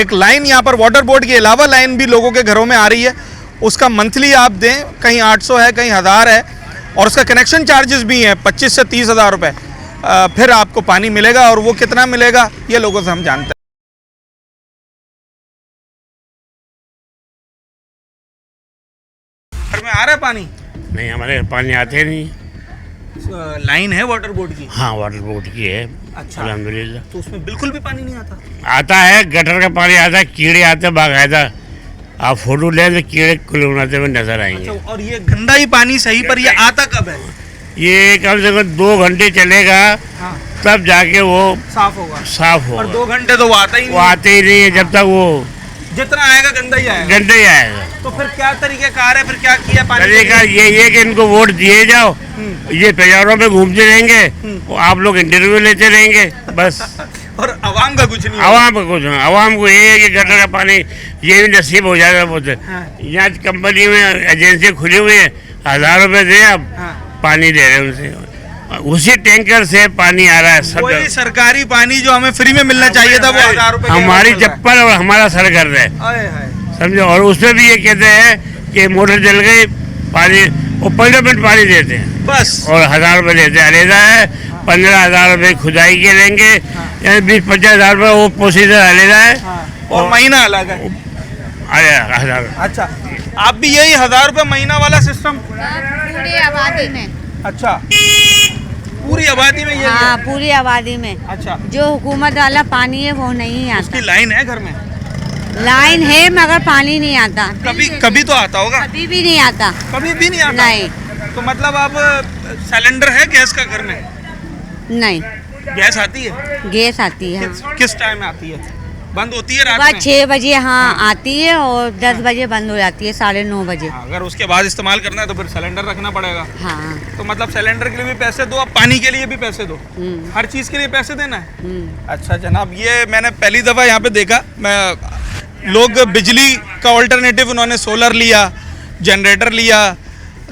एक लाइन यहाँ पर वाटर बोर्ड के अलावा लाइन भी लोगों के घरों में आ रही है, उसका मंथली आप दें, कहीं 800 है, कहीं 1000 है, और उसका कनेक्शन चार्जेस भी हैं 25 से 30,000 रुपये। फिर आपको पानी मिलेगा, और वो कितना मिलेगा ये लोगों से हम जानते हैं। घर में आ रहा है पानी? नहीं, हमारे पानी आते नहीं। लाइन है वाटर बोर्ड की? हाँ, वाटर बोर्ड की है। अच्छा, अल्हम्दुलिल्लाह। तो उसमें बिल्कुल भी पानी नहीं आता? आता है, गटर का पानी आता है, कीड़े आते हैं बाकायदा। आप फोटो ले तो कीड़े कुलकुलाते हुए नजर आएंगे। अच्छा, और ये गंदा ही पानी सही, पर ये आता कब है? ये कम से कम 2 घंटे चलेगा, हाँ, तब जाके वो साफ होगा। साफ होगा। और 2 घंटे तो वो आता ही नहीं? वो आते ही नहीं है, जब तक वो जितना आएगा गंदा ही आएगा। गंदा ही आएगा। तो फिर क्या तरीक़ेकार है, फिर क्या किया पानी? तरीका यही है कि इनको वोट दिए जाओ, ये बाजारों में घूमते रहेंगे, आप लोग इंटरव्यू लेते रहेंगे बस। और आवाम का कुछ नहीं, आवाम को कुछ नहीं। आवाम को ये है कि गटर का पानी ये भी नसीब हो जाएगा बोलते। यहाँ कंपनी में एजेंसी खुली हुई है, 1000 रुपये दे आप पानी दे रहे हैं उनसे, उसी टैंकर से पानी आ रहा है। सब वही सरकारी पानी जो हमें फ्री में मिलना चाहिए था वो 1000 रुपये हमारी चप्पल और हमारा सर कर रहे हैं, समझो। और उसमें भी ये कहते हैं कि मोटर जल गई, पानी वो 15 मिनट पानी देते हैं बस, और 1000 रुपये देते हैं। अलहदा है 15,000 रुपये खुदाई के लेंगे, यानी 20-50 हज़ार रुपये वो प्रोसीजर अलहदा है, और महीना अलग है। 1000। अच्छा, आप भी यही 1000 रुपये महीना वाला सिस्टम? पूरी आबादी में। अच्छा, पूरी आबादी में ये? हाँ, पूरी आबादी में। अच्छा, जो हुकूमत वाला पानी है वो नहीं आता। उसकी लाइन है घर में? लाइन है मगर पानी नहीं आता। कभी तो आता होगा? कभी भी नहीं आता। कभी भी नहीं आता? नहीं। तो मतलब अब सिलेंडर है गैस का घर में? नहीं। गैस आती है? गैस आती है। किस टाइम में आती है? बंद होती है रात में? 6 बजे हाँ आती है और 10 बजे बंद हो जाती है, 9:30 बजे। अगर उसके बाद इस्तेमाल करना है तो फिर सिलेंडर रखना पड़ेगा। हाँ। तो मतलब सिलेंडर के लिए भी पैसे दो, अब पानी के लिए भी पैसे दो, हर चीज़ के लिए पैसे देना है। अच्छा जनाब, ये मैंने पहली दफ़ा यहाँ पे देखा। मैं लोग बिजली का ऑल्टरनेटिव उन्होंने सोलर लिया, जनरेटर लिया,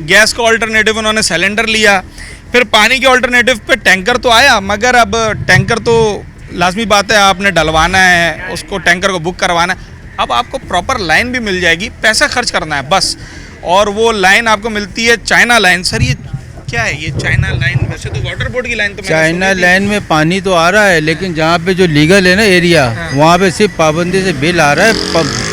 गैस का ऑल्टरनेटिव उन्होंने सिलेंडर लिया, फिर पानी के ऑल्टरनेटिव पे टैंकर तो आया, मगर अब टैंकर तो लाजमी बात है आपने डलवाना है, उसको टैंकर को बुक करवाना है। अब आपको प्रॉपर लाइन भी मिल जाएगी, पैसा खर्च करना है बस, और वो लाइन आपको मिलती है चाइना लाइन। सर ये क्या है ये चाइना लाइन? वैसे तो वाटर बोर्ड की लाइन तो चाइना लाइन में पानी तो आ रहा है, लेकिन जहाँ पे जो लीगल है ना एरिया, वहाँ पे सिर्फ पाबंदी से बिल आ रहा है,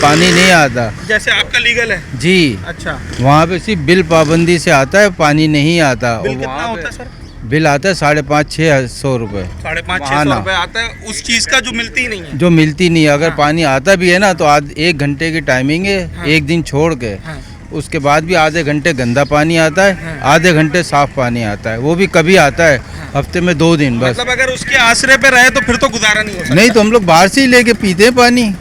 पानी नहीं आता। जैसे आपका लीगल है? जी। अच्छा, वहाँ पे सिर्फ बिल पाबंदी से आता है, पानी नहीं आता। बिल कितना होता है सर? बिल आता है 550-600 रुपये। 550-600 रुपये आता है उस चीज़ का जो मिलती ही नहीं है? जो मिलती नहीं है। अगर पानी आता भी है ना तो 1 घंटे की टाइमिंग है, एक दिन छोड़ के। उसके बाद भी आधे घंटे गंदा पानी आता है, आधे घंटे साफ पानी आता है, वो भी कभी आता है हफ्ते में 2 दिन बस। मतलब अगर उसके आसरे पे रहे तो फिर तो गुजारा नहीं हो सकता? नहीं, तो हम लोग बाहर से ही लेके पीते हैं पानी।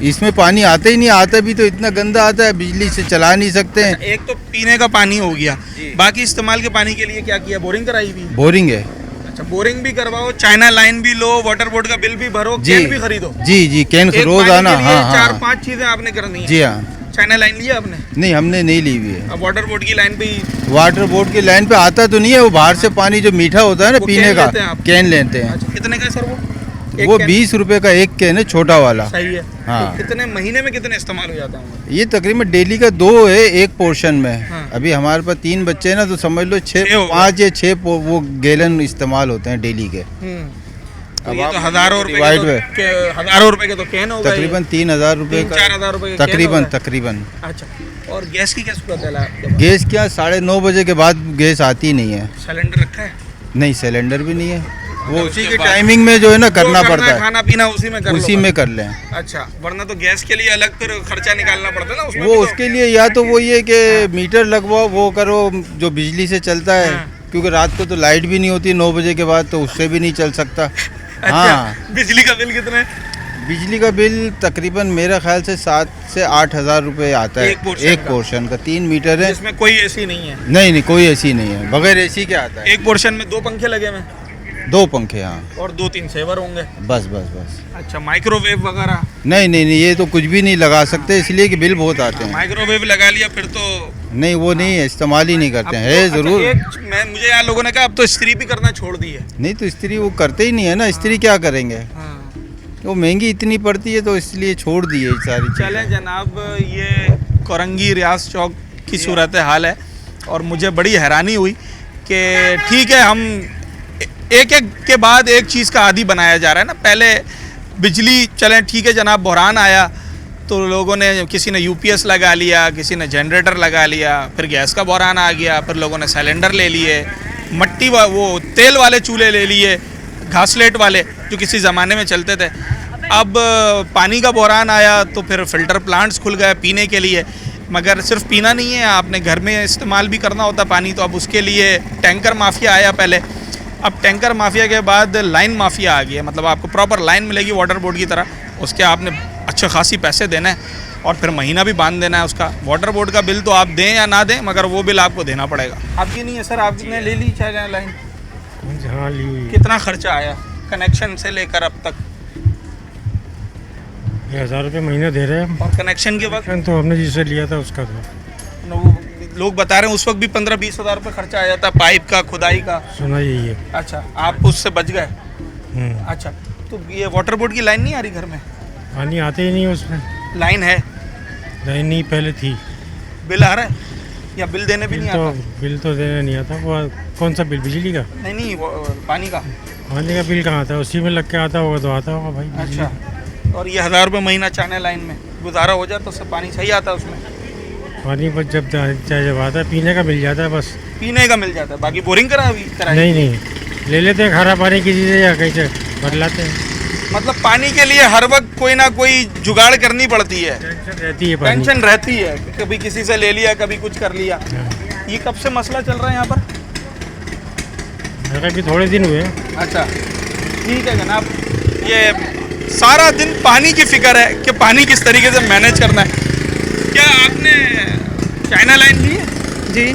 इसमें पानी आता ही नहीं, आता भी तो इतना गंदा आता है, बिजली से चला नहीं सकते हैं। एक तो पीने का पानी हो गया, बाकी इस्तेमाल के पानी के लिए क्या किया? बोरिंग कराई भी? बोरिंग है। अच्छा, बोरिंग भी करवाओ, चाइना लाइन भी लो, वाटर बोर्ड का बिल भी भरो, कैन भी खरीदो? जी, कैन रोज आना। हाँ, 4-5 चीजें आपने करनी है। जी हाँ। चाइना लाइन लिया आपने? नहीं, हमने नहीं ली हुई है। अब वाटर बोर्ड की लाइन पे? वाटर बोर्ड की लाइन पे आता तो नहीं है, वो बाहर से पानी जो मीठा होता है ना पीने का, कैन लेते हैं। अच्छा, कितने का सर वो? वो 20 रुपए का एक कैन है, छोटा वाला। सही है। हाँ। तो कितने महीने में कितने इस्तेमाल हो जाता है? ये तकरीबन डेली का 2 है एक पोर्शन में। हाँ। अभी हमारे पास 3 बच्चे हैं ना, तो समझ लो 5 या 6 वो गैलन इस्तेमाल होते हैं डेली के। अब ये तो हज़ारों रुपए के तो कैन हो गए, तकरीबन 3000 रुपए का, 4,000 रुपए तकरीबन। अच्छा, और गैस की क्या सूरत है? गैस क्या 9:30 बजे के बाद गैस आती नहीं है। सिलेंडर रखा है? नहीं, सिलेंडर भी नहीं है। वो उसी की टाइमिंग में जो है ना करना पड़ता है, खाना पीना उसी में कर लें। अच्छा, वरना तो गैस के लिए अलग फिर खर्चा निकालना पड़ता है ना उसमें? वो उसके लिए या तो वो ये कि मीटर लगवाओ, वो करो जो बिजली से चलता है। क्योंकि रात को तो लाइट भी नहीं होती 9 बजे के बाद, तो उससे भी नहीं चल सकता। अच्छा, बिजली का बिल कितना है? बिजली का बिल तकरीबन मेरे ख्याल से 7 से 8 हज़ार रुपये आता है एक पोर्शन का। 3 मीटर है, इसमें कोई एसी नहीं है? नहीं, कोई एसी नहीं है, बगैर एसी के आता है। एक पोर्शन में 2 पंखे लगे हुए? 2 पंखे, हाँ। और 2-3 सेवर होंगे? बस। अच्छा, माइक्रोवेव वगैरह? नहीं, ये तो कुछ भी नहीं लगा सकते, इसलिए कि बिल बहुत आते हैं। माइक्रोवेव लगा लिया फिर तो? नहीं, वो नहीं है, इस्तेमाल ही नहीं करते हैं। है जरूर। मुझे यार लोगों ने कहा अब तो इस्त्री भी करना छोड़ दी है। नहीं, तो इस्त्री वो करते ही नहीं है ना, इस्त्री क्या करेंगे? वो महंगी इतनी पड़ती है, तो इसलिए छोड़ दी है सारी चीज़ें। चलें जनाब, ये कोरंगी रियाज चौक की सूरत हाल है, और मुझे बड़ी हैरानी हुई कि ठीक है, हम एक के बाद एक चीज़ का आदी बनाया जा रहा है ना। पहले बिजली, चलें ठीक है जनाब, बहरान आया तो लोगों ने, किसी ने यूपीएस लगा लिया, किसी ने जनरेटर लगा लिया, फिर गैस का बहरान आ गया, फिर लोगों ने सिलेंडर ले लिए, मट्टी वो तेल वाले चूल्हे ले लिए, घासलेट वाले जो किसी ज़माने में चलते थे। अब पानी का बहरान आया तो फिर फ़िल्टर प्लांट्स खुल गए पीने के लिए, मगर सिर्फ पीना नहीं है, आपने घर में इस्तेमाल भी करना होता पानी। तो अब उसके लिए टैंकर माफिया आया पहले, अब टैंकर माफिया के बाद लाइन माफिया आ गया। मतलब आपको प्रॉपर लाइन मिलेगी वाटर बोर्ड की तरह, उसके आपने अच्छे खासी पैसे देना है और फिर महीना भी बांध देना है उसका। वाटर बोर्ड का बिल तो आप दें या ना दें, मगर वो बिल आपको देना पड़ेगा। आपकी नहीं है सर, आपने ले ली चाइना लाइन? हाँ ली हुई। कितना खर्चा आया कनेक्शन से लेकर अब तक? 1000 रुपये महीना दे रहे हैं। और कनेक्शन के वक्त तो हमने जिससे लिया था उसका तो लोग बता रहे हैं उस वक्त भी 15-20 हज़ार रुपये खर्चा आ जाता, पाइप का, खुदाई का। सुना यही है। अच्छा, आप उससे बच गए। अच्छा, तो ये वाटर बोर्ड की लाइन नहीं आ रही घर में? पानी आते ही नहीं उसमें। लाइन है? लाइन नहीं, पहले थी। बिल आ रहा है या बिल देने भी नहीं आता? बिल तो देने नहीं आता। वो कौन सा बिल? बिजली का? नहीं, वो पानी का। पानी का बिल कहाँ आता है? उसी में लग के आता होगा तो आता होगा भाई। अच्छा, और ये 1000 रुपये महीना चाइना लाइन में गुजारा हो जाए तो सब पानी सही आता है उसमें? पानी बस जब आता है पीने का मिल जाता है, बस पीने का मिल जाता है, बाकी बोरिंग कराई? नहीं, ले लेते हैं खारा पानी किसी से या कहीं से बदलाते हैं। मतलब पानी के लिए हर वक्त कोई ना कोई जुगाड़ करनी पड़ती है। टेंशन रहती है, टेंशन रहती है, कभी किसी से ले लिया, कभी कुछ कर लिया। ये कब से मसला चल रहा है यहाँ पर? अभी थोड़े दिन हुए। अच्छा, ठीक है जनाब। ये सारा दिन पानी की फिक्र है कि पानी किस तरीके से मैनेज करना है। क्या आपने चाइना लाइन ली है? जी।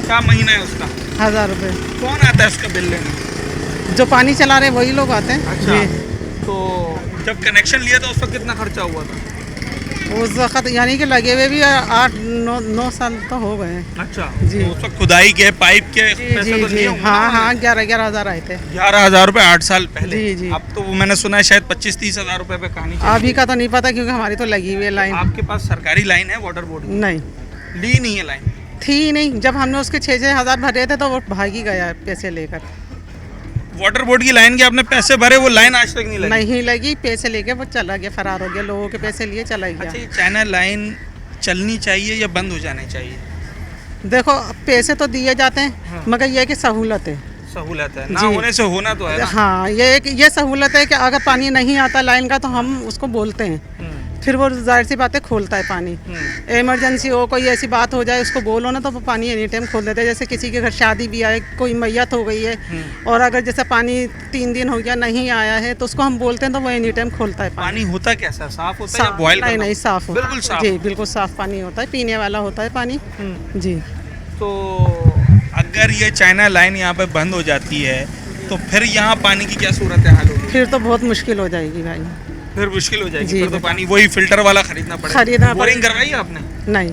क्या महीना है उसका? 1000 रुपये। कौन आता है उसका बिल लेने? जो पानी चला रहे वही लोग आते हैं। अच्छा, तो जब कनेक्शन लिया था उस वक्त कितना खर्चा हुआ था? उस वक्त यानी कि लगे हुए भी 8-9 साल तो हो गए हैं। अच्छा जी। तो उस वक्त खुदाई के पाइप के पैसे तो लिए होंगे? हाँ, 11 हज़ार आए थे। 11,000 रुपये 8 साल पहले। जी। अब तो वो मैंने सुना है शायद 25-30 हज़ार रुपये पे कहानी। अभी का तो नहीं पता क्योंकि हमारी तो लगी हुई है लाइन। आपके पास सरकारी लाइन है वाटर बोर्ड? नहीं, ली नहीं है लाइन? थी नहीं। जब हमने उसके 6-6 हज़ार भरे थे तो वो भाग ही गया पैसे लेकर। वाटर बोर्ड की लाइन के आपने पैसे भरे, वो लाइन आज तक नहीं लगी? नहीं लगी, पैसे लेके वो चला गया, फरार हो गया। लोगों के पैसे लिए चला गया। अच्छा, ये चाइना लाइन चलनी चाहिए या बंद हो जानी चाहिए? देखो, पैसे तो दिए जाते हैं मगर ये कि सहूलत है। सहूलत है ना, होने से होना तो है ना। हाँ, ये सहूलत है कि अगर पानी नहीं आता लाइन का तो हम उसको बोलते हैं, फिर वो जाहिर सी बात है खोलता है पानी। इमरजेंसी हो, कोई ऐसी बात हो जाए, उसको बोलो ना तो वो पानी एनी टाइम खोल देते हैं। जैसे किसी के घर शादी भी आए, कोई मैयत हो गई है और अगर जैसे पानी 3 दिन हो गया नहीं आया है तो उसको हम बोलते हैं तो वो एनी टाइम खोलता है पानी। होता कैसा? साफ होता है या बॉयल? नहीं, साफ होता है। बिल्कुल साफ? जी, बिल्कुल साफ पानी होता है, पीने वाला होता है पानी। जी। तो अगर ये चाइना लाइन यहाँ पे बंद हो जाती है तो फिर यहाँ पानी की क्या सूरत हाल होगी? फिर तो बहुत मुश्किल हो जाएगी भाई। फिर मुश्किल हो जाएगी। फिर तो पानी वही फिल्टर वाला खरीदना पड़ेगा। बोरिंग करवाई आपने? नहीं,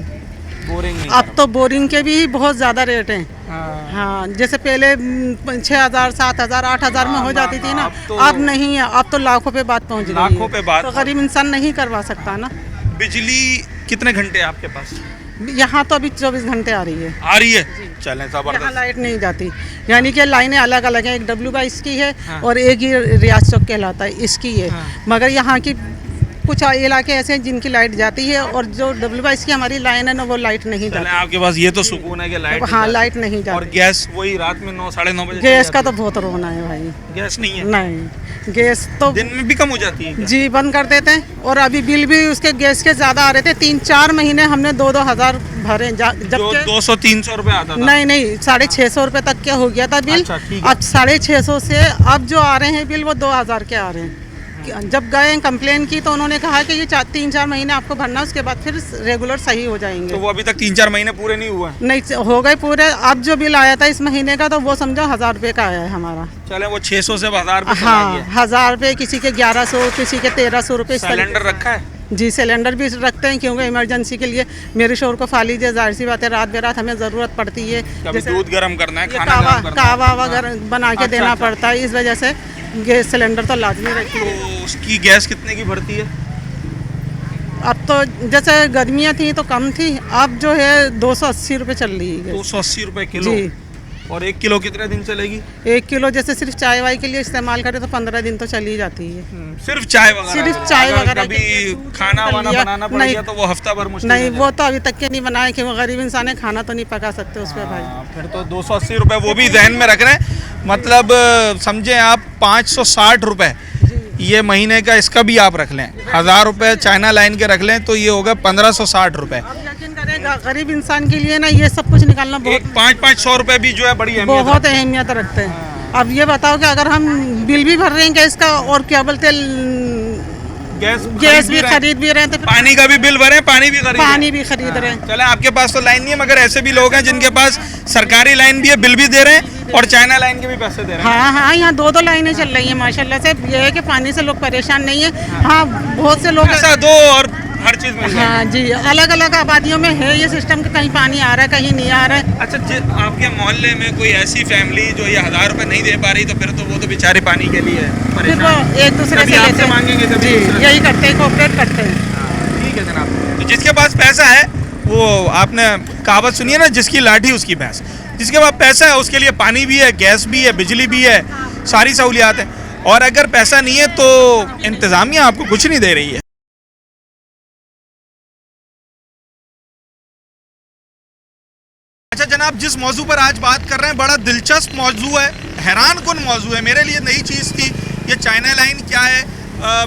बोरिंग नहीं। अब तो बोरिंग के भी बहुत ज़्यादा रेट हैं। हाँ, जैसे पहले 6,000, 7,000, 8,000 में हो जाती थी ना, अब नहीं है। अब तो लाखों पे बात पहुँच गई है। लाखों पे बात। तो गरीब इंसान नहीं करवा सकता ना। बिजली कितने घंटे आपके पास? यहाँ तो अभी 24 घंटे आ रही है। आ रही है? चलें, यहाँ जबरदस्त। लाइट नहीं जाती, यानी कि लाइनें अलग अलग हैं। एक W22 की है और एक ही रियाज चौक कहलाता है, इसकी है। मगर यहाँ की कुछ इलाके ऐसे हैं जिनकी लाइट जाती है और जो W22 की हमारी लाइन है ना वो लाइट नहीं जाती। आपके पास ये तो सुकून है कि लाइट? हाँ, लाइट नहीं जाती। और गैस वही रात में 9-9:30 बजे? गैस का तो बहुत रोना है भाई। गैस नहीं है? नहीं, गैस तो दिन में भी कम हो जाती है? जी, बंद कर देते हैं। और अभी बिल भी उसके गैस के ज़्यादा आ रहे थे। 3-4 महीने हमने 2-2 हज़ार भरे, जब 200-300 रुपये आता था। नहीं, 650 रुपये तक के हो गया था बिल। अब 650 से अब जो आ रहे हैं बिल वो 2,000 के आ रहे हैं। जब गए कंप्लेन की तो उन्होंने कहा कि ये 3-4 महीने आपको भरना, उसके बाद फिर रेगुलर सही हो जाएंगे। तो वो अभी तक 3-4 महीने पूरे नहीं हुआ? नहीं, हो गए पूरे। अब जो बिल आया था इस महीने का तो वो समझो 1,000 रुपये का आया है हमारा। चले, वो 600 से 1,000 रुपये। हाँ, 1,000 रुपये, किसी के 1100, किसी के 1300 रुपये। सिलेंडर रखा है? जी, सिलेंडर भी रखते हैं क्योंकि इमरजेंसी के लिए मेरे शोर को खा लीजिए, जाहिर सी बात है रात बेरात हमें ज़रूरत पड़ती है। जैसे दूध गर्म करना है, खाना गर्म करना है, कावा वगैरह बना के देना पड़ता है, इस वजह से गैस सिलेंडर तो लाजमी रखी है। तो उसकी गैस कितने की भरती है? अब तो जैसे गर्मियाँ थी तो कम थी, अब जो है 280 रुपये चल रही है। 280 रुपये किलो? जी। और 1 किलो कितने दिन चलेगी? 1 किलो जैसे सिर्फ चाय वाय के लिए इस्तेमाल करें तो 15 दिन तो चली जाती है। सिर्फ चाय वगैरह? सिर्फ चाय वगैरह। कभी खाना वाना बनाना पड़ गया तो वो हफ्ता भर मुश्किल? नहीं, वो तो अभी तक के नहीं बनाए क्योंकि गरीब इंसान है, खाना तो नहीं पका सकते उस पर भाई। फिर तो 280 रुपये वो भी जहन में रख रहे हैं। मतलब समझे आप 560 रुपये ये महीने का, इसका भी आप रख लें। 1,000 रुपये चाइना लाइन के रख लें तो ये होगा 1,560 रुपये। गरीब इंसान के लिए ना ये सब कुछ निकालना बहुत 500 रुपये भी जो है बड़ी बहुत अहमियत रखते हैं। अब ये बताओ कि अगर हम बिल भी भर रहे हैं गैस का और क्या बोलते गैस भी खरीद भी रहे थे, पानी का भी बिल भरे, पानी भी खरीद रहे हैं। चले आपके पास तो लाइन नहीं है, मगर ऐसे भी लोग हैं जिनके पास सरकारी लाइन भी है, बिल भी दे रहे हैं और चाइना लाइन के भी पैसे दे रहे हैं। हाँ, यहाँ दो लाइनें चल रही हैं माशाल्लाह से। ये है कि पानी से लोग परेशान नहीं है। हाँ, बहुत से लोग पैसा दो और हर चीज मिल जाए। हाँ जी, अलग अलग आबादियों में है ये सिस्टम कि कहीं पानी आ रहा है, कहीं नहीं आ रहा है। अच्छा, आपके मोहल्ले में कोई ऐसी फैमिली जो ये 1000 रुपए नहीं दे पा रही, तो फिर तो वो तो बेचारे पानी के लिए फिर वो एक दूसरे से लेते हैं, मांगेंगे जी, यही करते हैं, कोऑपरेट करते हैं। ठीक है जनाब। तो जिसके पास पैसा है, वो आपने कहावत सुनी है ना, जिसकी लाठी उसकी भैंस। जिसके पास पैसा है उसके लिए पानी भी है, गैस भी है, बिजली भी है, सारी सहूलियात है। और अगर पैसा नहीं है तो इंतजामिया आपको कुछ नहीं दे रही है। अच्छा जनाब, जिस मौजू पर आज बात कर रहे हैं बड़ा दिलचस्प मौजू है, हैरान कुन मौजू है, मेरे लिए नई चीज़ थी। ये चाइना लाइन क्या है?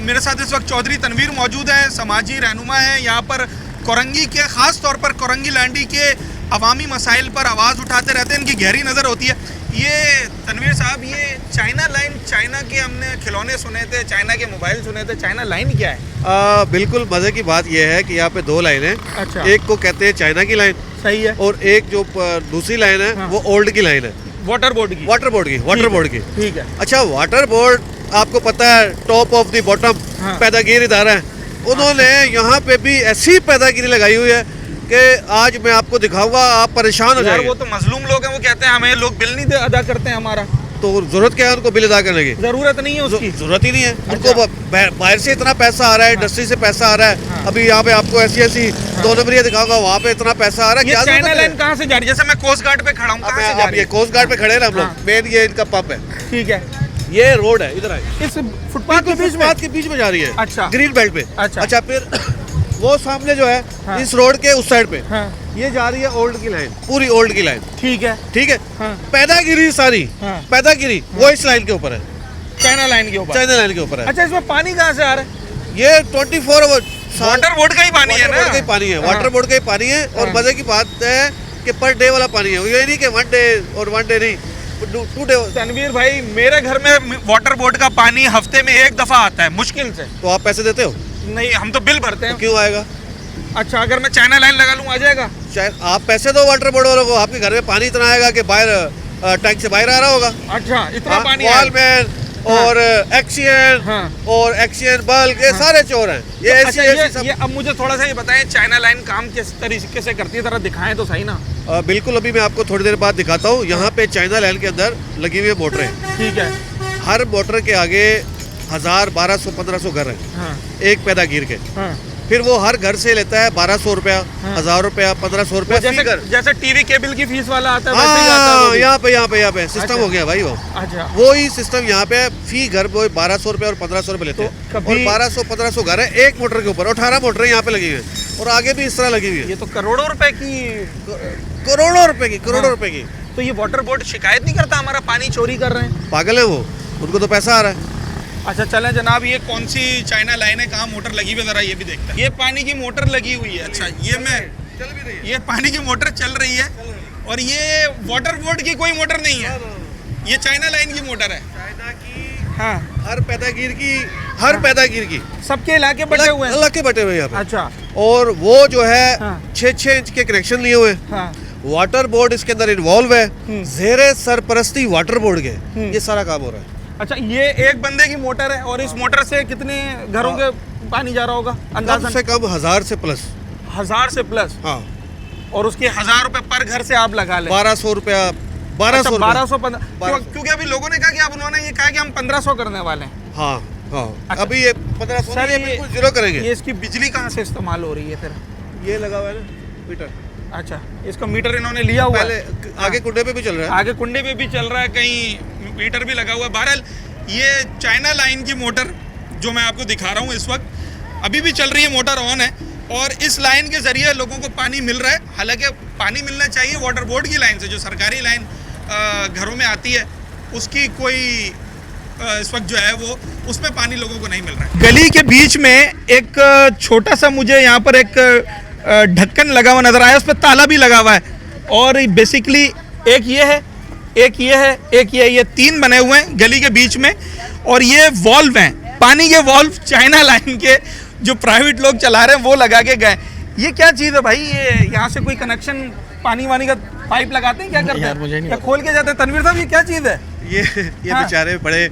मेरे साथ इस वक्त चौधरी तनवीर मौजूद है, समाजी रहनुमा है। यहाँ पर कोरंगी के, ख़ास तौर पर कोरंगी लांडी के अवामी मसाइल पर आवाज़ उठाते रहते हैं, इनकी गहरी नज़र होती है। ये तनवीर साहब, ये चाइना लाइन, चाइना के हमने खिलौने सुने थे, चाइना के मोबाइल सुने थे, चाइना लाइन क्या है? बिल्कुल मज़े की बात यह है कि यहाँ पे 2 लाइन है। अच्छा। एक को कहते हैं चाइना की लाइन, सही है, और एक जो दूसरी लाइन है वो ओल्ड की लाइन है, वाटर बोर्ड की। वाटर बोर्ड की। ठीक है। अच्छा, वाटर बोर्ड आपको पता है टॉप ऑफ द बॉटम पैदागिरी इदारा है। उन्होंने यहाँ पे भी ऐसी पैदागिरी लगाई हुई है कि आज मैं आपको दिखाऊंगा, आप परेशान हो जाएंगे। वो तो मजलूम लोग हैं, वो कहते हैं हमें लोग बिल नहीं अदा करते हैं हमारा। तो जरूरत क्या है उनको बिल अदा करने की? जरूरत नहीं है उसकी, जरूरत ही नहीं है उनको। बाहर से इतना पैसा आ रहा है, इंडस्ट्री से पैसा आ रहा है। अभी यहाँ पे आपको ऐसी 2 नंबरियाँ दिखाऊंगा, वहाँ पे इतना पैसा आ रहा है। ये चाइना लाइन कहाँ से जा रही है? जैसे मैं कोस्ट गार्ड पे खड़ा हूँ, कहाँ से जा रही है? कोस्ट गार्ड पे खड़े हैं हम लोग, मेन ये इनका पंप है। ठीक है, ये रोड है, इधर आए, इस फुटपाथ के बीच में जा रही है। अच्छा, ग्रीन बेल्ट पे। अच्छा, फिर वो सामने जो है इस रोड के उस साइड पे ये जा रही है ओल्ड की लाइन, पूरी ओल्ड की लाइन। ठीक है, ठीक है। पैदागिरी सारी पैदागिरी वो इस लाइन के ऊपर है, चाइना लाइन के ऊपर, चाइना लाइन के ऊपर है। अच्छा, इसमें पानी कहाँ से आ रहा है? ये 24 आवर वाटर बोर्ड का ही पानी है ना? वाटर बोर्ड का ही पानी है, वाटर बोर्ड का ही पानी है। और मजे की बात है कि पर डे वाला पानी है, ये नहीं कि 1 डे और 1 डे नहीं, 2 डे। तनवीर भाई, मेरे घर में वाटर बोर्ड का पानी हफ्ते में 1 दफा आता है मुश्किल से। तो आप पैसे देते हो? नहीं, हम तो बिल भरते हैं। तो क्यों आएगा? अच्छा, अगर मैं चाइना लाइन लगा लूँ आ जाएगा? आप पैसे दो वाटर बोर्ड वालों को, आपके घर में पानी इतना आएगा कि बाहर टैंक से बाहर आ रहा होगा। अच्छा, इतना पानी? वॉलमैन और एक्सियन और एक्सियन बल्ब, ये सारे चोर हैं। ये अच्छा, ये अब मुझे थोड़ा सा ये बताएं, चाइना लाइन काम किस तरीके से करती है, जरा दिखाएं तो सही ना। बिल्कुल, अभी मैं आपको थोड़ी देर बाद दिखाता हूँ। यहाँ पे चाइना लाइन के अंदर लगी हुई है मोटरें। ठीक है। हर मोटर के आगे 1000, 1200, 1500 घर है एक पैदागिर के। फिर वो हर घर से लेता है 1200 रुपया, 1000 रुपया, 1500 रुपया। जैसे टीवी केबल की फीस वाला आता है, यहाँ पे सिस्टम हो गया भाई वो। अच्छा, वो ही सिस्टम यहाँ पे फी घर वो 1200 रुपया और 1500 रुपए लेते हैं। और 1200-1500 घर है एक मोटर के ऊपर, 18 मोटरें यहाँ पे लगी हुई है और आगे भी इस तरह लगी हुई है। ये तो करोड़ों रुपए की, करोड़ों रुपए की। तो ये वाटर बोर्ड शिकायत नहीं करता हमारा पानी चोरी कर रहे हैं? पागल है वो, उनको तो पैसा आ रहा है। अच्छा चलें जनाब, ये कौन सी चाइना लाइन है, कहाँ मोटर लगी हुई है, जरा ये भी देखते हैं। ये पानी की मोटर लगी हुई है। अच्छा, ये पानी की मोटर चल रही है और ये वाटर बोर्ड की कोई मोटर नहीं है, ये चाइना लाइन की मोटर है। चाइना की हाँ, हर पैदागिर की सबके इलाके बटे हुए हैं, इलाके बटे हुए हैं यहाँ पे। अच्छा, और वो जो है 6-6 इंच के कनेक्शन लिए हुए हैं। वाटर बोर्ड इसके अंदर इन्वॉल्व है, ज़ेरे सरपरस्ती वाटर बोर्ड के ये सारा काम हो रहा है। अच्छा, ये एक बंदे की मोटर है और इस मोटर से कितने घरों के पानी जा रहा होगा अंदाज़न? कम से कम 1000 से प्लस। 1000 से प्लस? हाँ। और उसके 1000 रुपए पर घर से आप लगा लें? 1200 रुपया, 1200 क्योंकि अभी लोगों ने कहा कि अब उन्होंने ये कहा कि हम 1500 करने वाले हैं। हाँ। अच्छा, अभी ये 1500 सर, ये बिल्कुल जीरो करेंगे। ये इसकी बिजली कहाँ से इस्तेमाल हो रही है फिर? ये लगा हुआ है ना मीटर। अच्छा, इसका मीटर इन्होंने लिया हुआ है? आगे कुंडे पे भी चल रहा है, आगे कुंडे पे भी चल रहा है, कहीं मीटर भी लगा हुआ है। बहरहाल ये चाइना लाइन की मोटर जो मैं आपको दिखा रहा हूँ इस वक्त अभी भी चल रही है, मोटर ऑन है और इस लाइन के ज़रिए लोगों को पानी मिल रहा है। हालांकि पानी मिलना चाहिए वाटर बोर्ड की लाइन से, जो सरकारी लाइन घरों में आती है उसकी कोई इस वक्त जो है वो उसमें पानी लोगों को नहीं मिल रहा है। गली के बीच में एक छोटा सा मुझे यहाँ पर एक ढक्कन लगा हुआ नज़र आया, उस पर ताला भी लगा हुआ है और बेसिकली एक ये है, एक ये है, एक ये 3 बने हुए हैं गली के बीच में और ये वॉल्व हैं। पानी के वॉल्व चाइना लाइन के जो प्राइवेट लोग चला रहे हैं वो लगा के गए। ये क्या चीज़ है भाई? ये यहाँ से कोई कनेक्शन पानी वानी का पाइप लगाते हैं, क्या करते हैं? मुझे नहीं खोल के जाते हैं। तनवीर साहब, ये क्या चीज़ है? ये बेचारे बड़े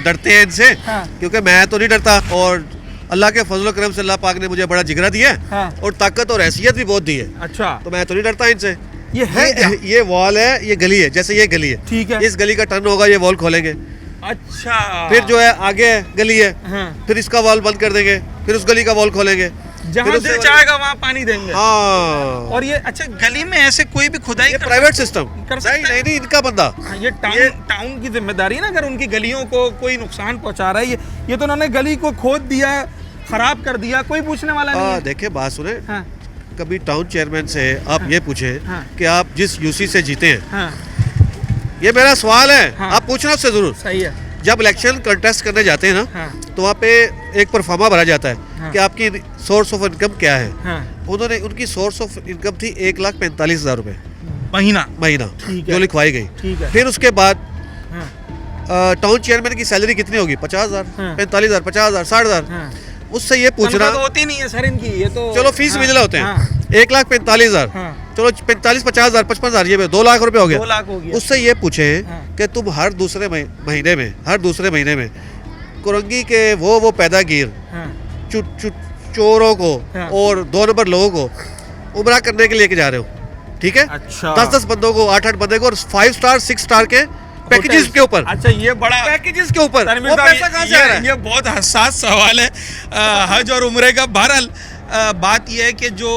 डरते हैं इनसे, क्योंकि मैं तो नहीं डरता, और अल्लाह के फजल व करम से अल्लाह पाक ने मुझे बड़ा जिगरा दिया है और ताकत और हैसियत भी बहुत दी है। अच्छा, तो मैं तो नहीं डरता इनसे। ये है क्या? ये वॉल है, ये गली है, जैसे ये गली है, ठीक है, इस गली का टर्न होगा, ये वॉल खोलेंगे। अच्छा, फिर जो है आगे गली है, फिर इसका वॉल बंद कर देंगे, फिर उस गली का वॉल खोलेंगे, जहाँ दिल चाहेगा वहाँ पानी देंगे। हाँ। और ये अच्छा, गली में ऐसे कोई भी खुदाई प्राइवेट सिस्टम कर सकता है? नहीं, इनका बंदा। ये टाउन की जिम्मेदारी है ना, अगर उनकी गलियों को कोई नुकसान पहुंचा रहा है। ये तो उन्होंने गली को खोद दिया, खराब कर दिया, कोई पूछने वाला नहीं है। देखिए बात सुने, कभी टाउन चेयरमैन से आप ये पूछे कि आप जिस यूसी से जीते हैं, ये मेरा सवाल है, आप पूछना उससे जरूर। सही है। जब इलेक्शन कंटेस्ट करने जाते हैं ना, तो वहाँ पे एक परफॉर्मा भरा जाता है कि आपकी सोर्स ऑफ इनकम क्या है। उन्होंने, उनकी सोर्स ऑफ इनकम थी 1,45,000 रुपए महीना जो लिखवाई गई। फिर उसके बाद टाउन चेयरमैन की सैलरी कितनी होगी? 50,000, 45,000, 50,000, 60,000। उससे ये पूछना तो होती नहीं है सर इनकी, ये तो चलो फीस मिलना होते हैं 1,45,000, चलो 45, 50,000, 55,000, ये 2 लाख रुपए हो गया। 2 लाख हो गया। उससे ये पूछे कि तुम हर दूसरे महीने में कुरंगी के वो पैदागीर चोरों को और 2 नंबर लोगों को उमरा करने के लिए लेके जा रहे हो, ठीक है? अच्छा। 10-10 बंदों को, 8-8 बंदे को, और 5 स्टार 6 स्टार के पैकेजेस के ऊपर। अच्छा, ये बड़ा पैकेजेस के ऊपर वो पैसा कहाँ से आ रहा है? ये बहुत हसास सवाल है हज और उम्रे का। बहरहाल बात ये है कि जो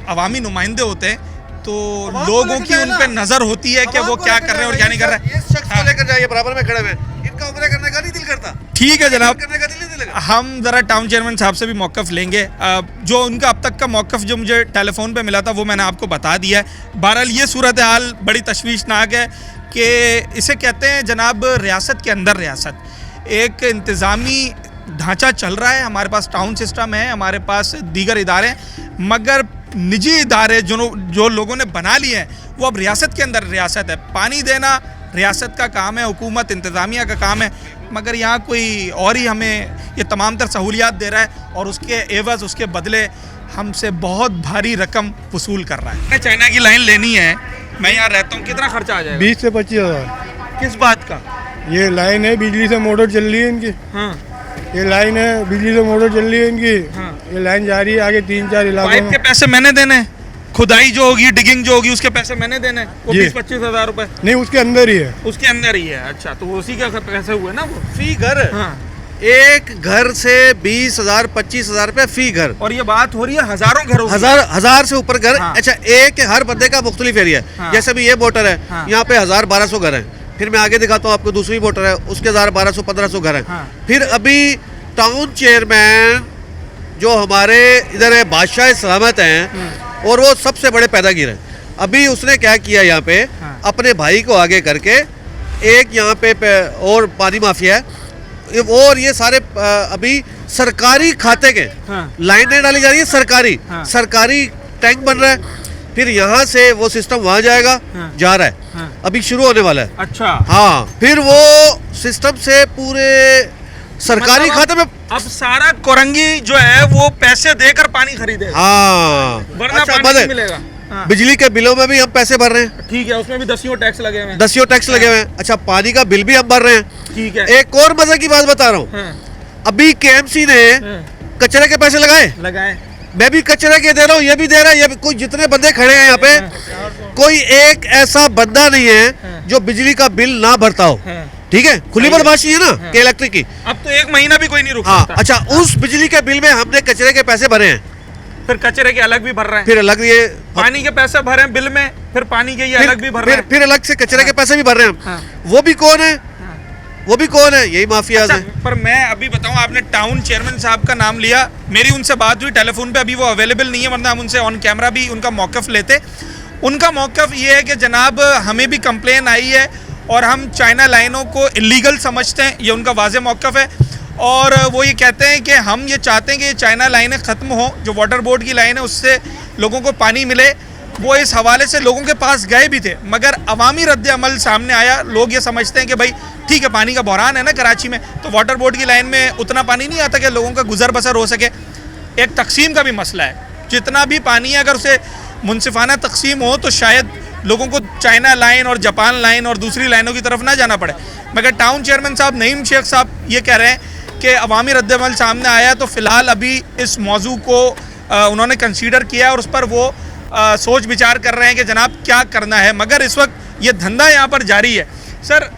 अवामी नुमाइंदे होते हैं, तो लोगों की उन पे नजर होती है कि वो क्या कर रहे हैं और क्या नहीं कर रहे हैं। इस शख्स को लेकर जाइए, बराबर में खड़े हुए, इनका उम्रे करने का नहीं दिल करता। ठीक है जनाब, करने का दिल नहीं दिलेगा। हम ज़रा टाउन चेयरमैन साहब से भी मौक़िफ़ लेंगे। जो उनका अब तक का मौक़िफ़ जो मुझे टेलीफोन पे मिला था वो मैंने आपको बता दिया है। बहरहाल ये सूरत हाल बड़ी तशवीशनाक है कि इसे कहते हैं जनाब रियासत के अंदर रियासत। एक इंतज़ामी ढांचा चल रहा है, हमारे पास टाउन सिस्टम है, हमारे पास दीगर इदारे हैं, मगर निजी इदारे जो लोगों ने बना लिए हैं वो अब रियासत के अंदर रियासत है। पानी देना रियासत का काम है, हुकूमत इंतज़ामिया का काम है, मगर यहाँ कोई और ही हमें ये तमाम तर सहूलियात दे रहा है और उसके एवज़, उसके बदले हमसे बहुत भारी रकम वसूल कर रहा है। चाइना की लाइन लेनी है, मैं यहाँ रहता हूँ, कितना खर्चा आ जाएगा? 20 से 25,000। किस बात का? ये लाइन है, बिजली से मोटर चल रही है इनकी। ये लाइन है, बिजली से मोटर चल रही है इनकी। ये लाइन जा रही है आगे 3-4 इलाकों में। पाइप के पैसे मैंने देने, खुदाई जो होगी, डिगिंग जो होगी, उसके पैसे मैंने देने, वो 20-25 हज़ार रुपए। नहीं, उसके अंदर ही है। उसके अंदर ही है। अच्छा, तो उसी का पैसे हुए ना वो फी घर। एक घर से 20,000, 25,000 रुपए फी घर। और ये बात हो रही है हजारों घरों, हजार से ऊपर घर। अच्छा, एक हर बंदे का मुख्तलिफ एरिया है। जैसे भी ये मोटर है, यहाँ पे 1,000-1,200 घर है। फिर मैं आगे दिखाता हूँ आपको, दूसरी मोटर है, उसके 1,000-1,200-1,500 घर है। फिर अभी टाउन चेयरमैन जो हमारे इधर है, बादशाह सलामत हैं, और वो सबसे बड़े पैदागीर हैं। अभी उसने क्या किया, यहाँ पे अपने भाई को आगे करके एक यहाँ पे और पानी माफिया है, और ये सारे अभी सरकारी खाते के लाइनें डाली जा रही है, सरकारी टैंक बन रहा है। फिर यहाँ से वो सिस्टम वहाँ जाएगा, जा रहा है, अभी शुरू होने वाला है। अच्छा, हाँ, फिर वो सिस्टम से पूरे सरकारी खाते में अब सारा कोरंगी जो है वो पैसे देकर पानी खरीदेगा। हाँ, वरना अच्छा, पानी नहीं मिलेगा। बिजली के बिलों में भी हम पैसे भर रहे हैं, ठीक है, उसमें भी 10 टैक्स लगे हुए हैं। 10 टैक्स लगे हुए हैं। अच्छा, पानी का बिल भी हम भर रहे हैं, ठीक है। एक और मजे की बात बता रहा हूँ, अभी केएमसी ने कचरे के पैसे लगाए, मैं भी कचरे के दे रहा हूँ, ये भी दे रहा है, ये भी। कोई जितने बंदे खड़े हैं यहाँ पे, कोई एक ऐसा बंदा नहीं है जो बिजली का बिल ना भरता हो, ठीक है? खुली बदमाशी है ना कि इलेक्ट्रिक की। अब तो 1 महीना भी कोई नहीं रुक सकता। अच्छा, उस बिजली के बिल में हमने कचरे के पैसे भरे हैं, फिर कचरे के अलग भी भर रहे हैं, फिर अलग ये पानी के पैसे भरे हैं बिल में, फिर पानी के ये अलग भी भर रहे हैं, फिर अलग से कचरे के पैसे भी भर रहे हैं। वो भी कौन है? यही माफियाज है। पर मैं अभी बताऊं, आपने टाउन चेयरमैन साहब का नाम लिया, मेरी उनसे बात हुई टेलीफोन पे, अभी वो अवेलेबल नहीं है, वरना हम उनसे ऑन कैमरा भी उनका मौक़िफ़ लेते। उनका मौक़िफ़ ये है कि जनाब हमें भी कंप्लेन आई है और हम चाइना लाइनों को इलीगल समझते हैं, ये उनका वाज़ेह मौक़िफ़ है। और वो ये कहते हैं कि हम ये चाहते हैं कि ये चाइना लाइनें ख़त्म हो, जो वाटर बोर्ड की लाइन है उससे लोगों को पानी मिले। वो इस हवाले से लोगों के पास गए भी थे, मगर अवामी रद्द अमल सामने आया। लोग ये समझते हैं कि भाई ठीक है, पानी का बहरान है ना कराची में, तो वाटर बोर्ड की लाइन में उतना पानी नहीं आता कि लोगों का गुजर बसर हो सके। एक तकसीम का भी मसला है, जितना भी पानी है अगर उसे मुनसिफाना तकसीम हो तो शायद लोगों को चाइना लाइन और जापान लाइन और दूसरी लाइनों की तरफ ना जाना पड़े। मगर टाउन चेयरमैन साहब नईम शेख साहब ये कह रहे हैं कि अवामी रद्द अमल सामने आया, तो फ़िलहाल अभी इस मौजू को उन्होंने कंसीडर किया है और उस पर वो सोच विचार कर रहे हैं कि जनाब क्या करना है। मगर इस वक्त ये धंधा यहाँ पर जारी है। सर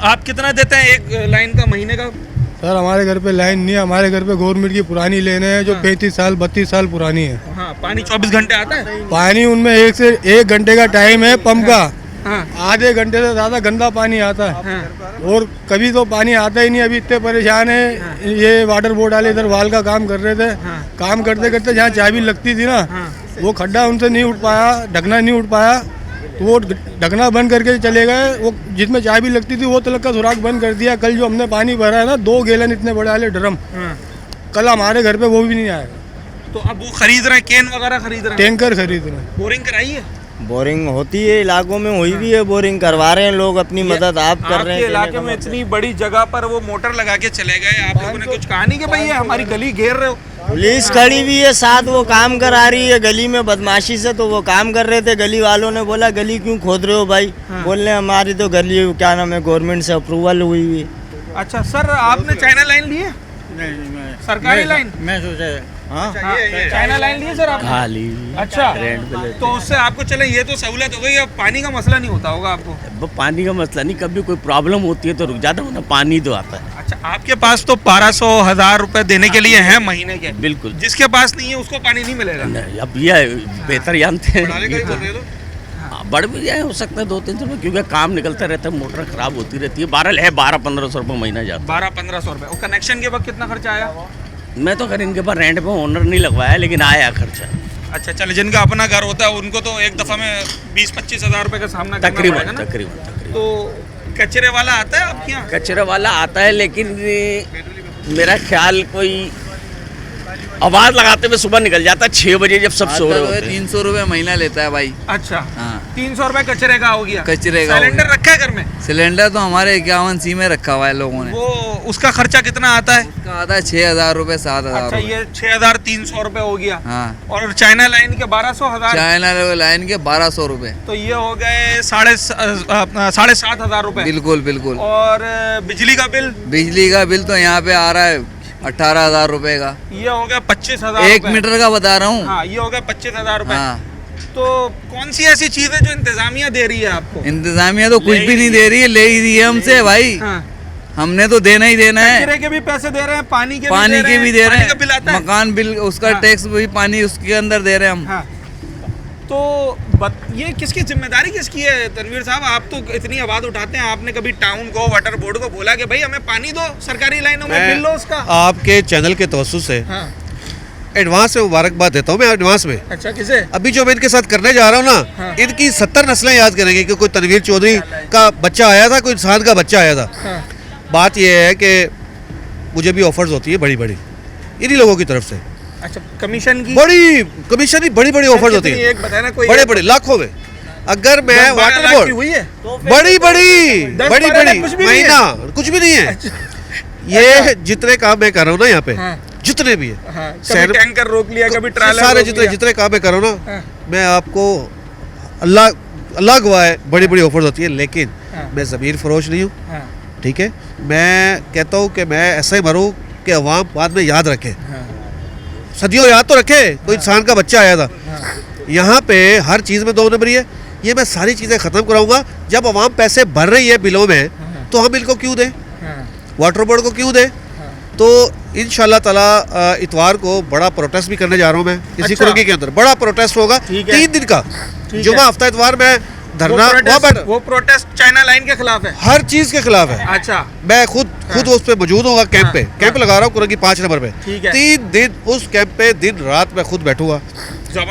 आप कितना देते हैं एक लाइन का महीने का? सर हमारे घर पे लाइन नहीं है, हमारे घर पे गवर्नमेंट की पुरानी लेने हैं जो 35 साल 32 साल पुरानी है। हाँ, पानी 24 घंटे आता है? पानी उनमें 1 से 1 घंटे का टाइम है पंप का। आधे घंटे से ज़्यादा गंदा पानी आता है और कभी तो पानी आता ही नहीं। अभी इतने परेशान है, ये वाटर बोर्ड वाले इधर वाल का काम कर रहे थे, काम करते करते जहाँ चाबी लगती थी ना वो खड्डा उनसे नहीं उठ पाया, ढकना नहीं उठ पाया, तो वो ढकना बंद करके चले गए। वो जिसमें चाबी लगती थी वो तलक का सुराख बंद कर दिया। कल जो हमने पानी भरा है ना 2 गैलन इतने बड़े वाले ड्रम, कल हमारे घर पे वो भी नहीं आएगा। तो अब वो खरीद रहे हैं, कैन वगैरह खरीद रहे हैं, टैंकर खरीद रहे हैं। बोरिंग कराई है? बोरिंग होती है इलाकों में, हुई भी है, बोरिंग करवा रहे हैं लोग, अपनी मदद आप कर रहे हैं। आपके इलाके में इतनी बड़ी जगह पर वो मोटर लगा के चले गए, आप लोगों ने कुछ कहा नहीं कि भाई ये हमारी गली घेर रहे हो? पुलिस खड़ी हुई है साथ, वो काम करा रही है गली में बदमाशी से, तो वो काम कर रहे थे। गली वालों ने बोला गली क्यों खोद रहे हो भाई? बोलने हमारी तो गली क्या नाम है गवर्नमेंट से अप्रूवल हुई हुई। अच्छा सर, आपने चाइना लाइन ली है? नहीं, सरकारी लाइन? मैं सोचा हाँ चाइना लाइन ली है सर आपने? हाँ ली। अच्छा, तो उससे आपको चले ये तो सहूलत हो गई, अब पानी का मसला नहीं होता होगा आपको? वो पानी का मसला नहीं, कभी कोई प्रॉब्लम होती है तो रुक जाता हूँ ना, पानी तो आता है। अच्छा, आपके पास तो 1200-1000 रुपए देने के लिए हैं महीने के? बिल्कुल। जिसके पास नहीं है उसको पानी नहीं मिलेगा? अब ये बेहतर जानते हैं, बढ़ भी जाए हो सकता है 2-3 रुपये, क्योंकि काम निकलता रहता है, मोटर खराब होती रहती है। 1200-1500 रुपये महीना जाता है। 1200-1500 रुपये। और कनेक्शन के वक्त कितना खर्चा आया? मैं तो खैर इनके पास रेंट पे ओनर नहीं लगवाया, लेकिन आया खर्चा। अच्छा चलो, जिनका अपना घर होता है उनको तो एक दफ़ा में 20-25 हज़ार रुपये का सामना करना पड़ेगा ना? तकरीबन। तो कचरे वाला आता है आपके यहाँ? कचरे वाला आता है, लेकिन मेरा ख्याल कोई आवाज लगाते हुए सुबह निकल जाता है 6 बजे जब सब सो रहे होते हैं। 300 रुपये महीना लेता है भाई। अच्छा हाँ। 300 रुपये कचरे का हो गया? कचरे का। सिलेंडर रखा है घर में? सिलेंडर तो हमारे 51C में रखा हुआ है लोगों ने। वो उसका खर्चा कितना आता है? उसका आता है 6000 रुपये 7000। अच्छा, ये 6300 रुपये हो गया। हाँ। और चाइना लाइन के 1200-1000? चाइना लाइन के 1200 रुपये। तो ये हो गए 7,500 रुपये। बिल्कुल बिल्कुल। और बिजली का बिल? बिजली का बिल तो यहाँ पे आ रहा है 18,000 रुपये का। ये हो गया 25,000। 1 मीटर का बता रहा हूँ। हाँ, ये हो गया 25,000 रुपये। हाँ। तो कौन सी ऐसी चीज है जो इंतजामिया दे रही है आपको? इंतजामिया तो कुछ भी नहीं दे रही है, ले ही रही है हमसे भाई। हाँ। हमने तो देना ही देना है। कचरे के भी पैसे दे रहे हैं, पानी के भी दे रहे हैं, बिल आता है? मकान बिल उसका टैक्स भी पानी उसके अंदर दे रहे हैं हम। हाँ। तो ये किसकी जिम्मेदारी किसकी है तनवीर साहब? आप तो इतनी आवाज उठाते हैं, आपने कभी टाउन को वाटर बोर्ड को बोला कि भाई हमें पानी दो, सरकारी लाइनों में बिल लो उसका? आपके चैनल के तवज्जुह से एडवांस में मुबारकबाद देता हूँ मैं, एडवांस में। अच्छा, किसे? अभी जो मैं इनके साथ करने जा रहा हूँ ना, इनकी 70 नस्लें याद करेंगे कि कोई तनवीर चौधरी का बच्चा आया था, कोई इंसान का बच्चा आया था। बात यह है कि मुझे भी ऑफर्स होती है बड़ी बड़ी इन्हीं लोगों की तरफ से। अच्छा, कमीशन की? बड़ी कमीशन की बड़ी बड़ी ऑफर्स होती है, एक बताना कोई बड़े बड़े लाखों में। अगर मैं वाटर बोर्ड हुई है बड़ी महीना कुछ भी नहीं है। ये जितने काम मैं कर रहा हूँ ना यहाँ पे, जितने भी है, कभी टैंकर रोक लिया, कभी ट्रालर, सारे जितने काम मैं कर रहा हूँ ना, मैं आपको अल्लाह गवाह है बड़ी बड़ी ऑफर्स होती है। लेकिन मैं ज़मीर फरोश नहीं हूँ, ठीक है? मैं कहता हूँ कि मैं ऐसा ही मरूँ कि अवाम बाद में याद रखे, सदियों याद तो रखे कोई इंसान का बच्चा आया था। यहाँ पे हर चीज़ में 2 नंबरी है। ये मैं सारी चीज़ें ख़त्म कराऊंगा। जब अवाम पैसे भर रही है बिलों में, तो हम इनको क्यों दें, वाटर बोर्ड को क्यों दें? तो इंशाल्लाह ताला इतवार को बड़ा प्रोटेस्ट भी करने जा रहा हूँ मैं इसी कुर्गी के अंदर। बड़ा प्रोटेस्ट होगा 3 दिन का, जुमा हफ्ता इतवार में धरना। वो प्रोटेस्ट चाइना लाइन के खिलाफ है, हर चीज़ के खिलाफ है। अच्छा, मैं खुद उस पे मौजूद होगा, कैंप पे कैंप लगा रहा हूँ कुर्गी 5 नंबर पे। 3 दिन उस कैंप पे दिन रात मैं खुद बैठूंगा।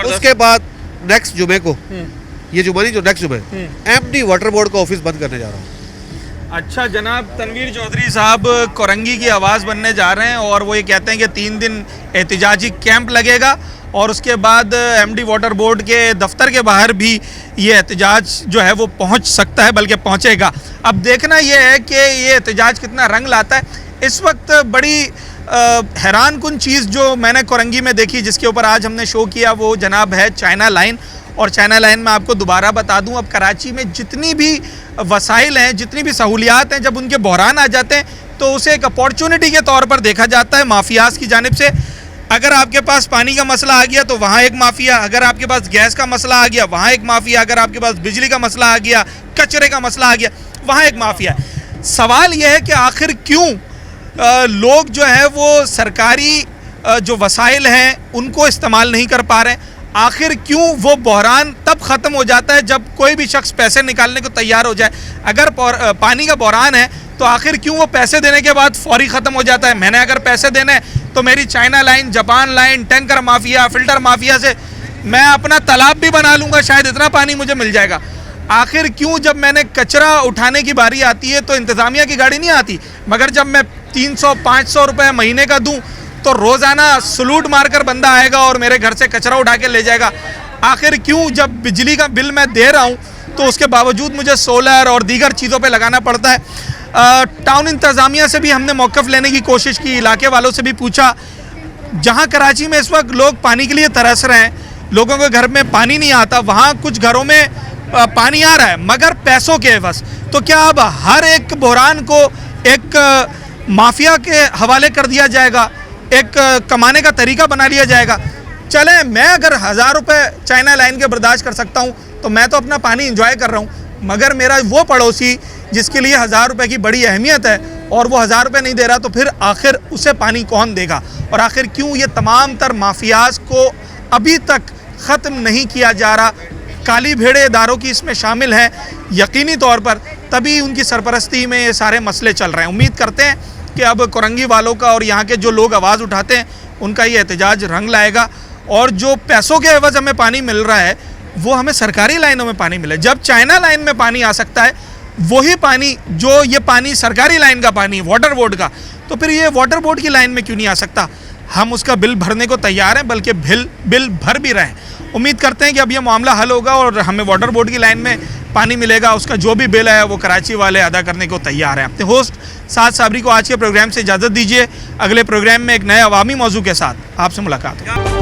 उसके बाद नेक्स्ट जुमे को, ये जुमा नहीं जो नेक्स्ट जुमे, एमडी वाटर बोर्ड का ऑफिस बंद करने जा रहा हूँ। अच्छा, जनाब तनवीर चौधरी साहब कोरंगी की आवाज़ बनने जा रहे हैं और वो ये कहते हैं कि 3 दिन एहतिजाजी कैंप लगेगा और उसके बाद एमडी वाटर बोर्ड के दफ्तर के बाहर भी ये एहतजाज जो है वो पहुंच सकता है, बल्कि पहुंचेगा। अब देखना ये है कि ये एहतजाज कितना रंग लाता है। इस वक्त बड़ी हैरान कुन चीज़ जो मैंने कोरंगी में देखी, जिसके ऊपर आज हमने शो किया, वो जनाब है चाइना लाइन। और चाइना लाइन में आपको दोबारा बता दूं, अब कराची में जितनी भी वसाइल हैं, जितनी भी सहूलियात हैं, जब उनके बहरान आ जाते हैं तो उसे एक अपॉर्चुनिटी के तौर पर देखा जाता है माफियाज की जानिब से। अगर आपके पास पानी का मसला आ गया तो वहाँ एक माफिया, अगर आपके पास गैस का मसला आ गया वहाँ एक माफिया, अगर आपके पास बिजली का मसला आ गया, कचरे का मसला आ गया, वहाँ एक माफिया। सवाल यह है कि आखिर क्यों लोग जो है वो सरकारी जो वसाइल हैं उनको इस्तेमाल नहीं कर पा रहे हैं। आखिर क्यों वो बहरान तब ख़त्म हो जाता है जब कोई भी शख्स पैसे निकालने को तैयार हो जाए। अगर पानी का बहरान है तो आखिर क्यों वो पैसे देने के बाद फौरी ख़त्म हो जाता है। मैंने अगर पैसे देने हैं तो मेरी China line, Japan line, tanker mafia, filter mafia से मैं अपना तालाब भी बना लूँगा, शायद इतना पानी मुझे मिल जाएगा। आखिर क्यों जब मैंने कचरा उठाने की बारी आती है तो इंतज़ामिया की गाड़ी नहीं आती, मगर जब मैं 300-500 रुपये महीने का दूँ तो रोज़ाना सलूट मारकर बंदा आएगा और मेरे घर से कचरा उठा के ले जाएगा। आखिर क्यों जब बिजली का बिल मैं दे रहा हूँ तो उसके बावजूद मुझे सोलर और दीगर चीज़ों पे लगाना पड़ता है। टाउन इंतज़ामिया से भी हमने मौक़िफ़ लेने की कोशिश की, इलाके वालों से भी पूछा। जहाँ कराची में इस वक्त लोग पानी के लिए तरस रहे हैं, लोगों के घर में पानी नहीं आता, वहाँ कुछ घरों में पानी आ रहा है मगर पैसों के एवज़। तो क्या अब हर एक बहरान को एक माफिया के हवाले कर दिया जाएगा, एक कमाने का तरीका बना लिया जाएगा? चले, मैं अगर 1000 रुपये चाइना लाइन के बर्दाश्त कर सकता हूँ तो मैं तो अपना पानी इंजॉय कर रहा हूँ, मगर मेरा वो पड़ोसी जिसके लिए 1000 रुपये की बड़ी अहमियत है और वो 1000 रुपये नहीं दे रहा, तो फिर आखिर उसे पानी कौन देगा? और आखिर क्यों ये तमाम तर माफियाज को अभी तक ख़त्म नहीं किया जा रहा? काली भेड़े इदारों की इसमें शामिल हैं यकीनी तौर पर, तभी उनकी सरपरस्ती में ये सारे मसले चल रहे हैं। उम्मीद करते हैं कि अब कोरंगी वालों का और यहाँ के जो लोग आवाज़ उठाते हैं उनका ये एहतजाज रंग लाएगा और जो पैसों के एवज़ हमें पानी मिल रहा है वो हमें सरकारी लाइनों में पानी मिले। जब चाइना लाइन में पानी आ सकता है, वही पानी जो ये पानी सरकारी लाइन का पानी वाटर बोर्ड का, तो फिर ये वाटर बोर्ड की लाइन में क्यों नहीं आ सकता? हम उसका बिल भरने को तैयार हैं, बल्कि बिल भर भी रहे हैं। उम्मीद करते हैं कि अब ये मामला हल होगा और हमें वाटर बोर्ड की लाइन में पानी मिलेगा। उसका जो भी बिल है वो कराची वाले अदा करने को तैयार हैं। अपने होस्ट साद साबरी को आज के प्रोग्राम से इजाज़त दीजिए। अगले प्रोग्राम में एक नए अवामी मौजू के साथ आपसे मुलाकात होगी।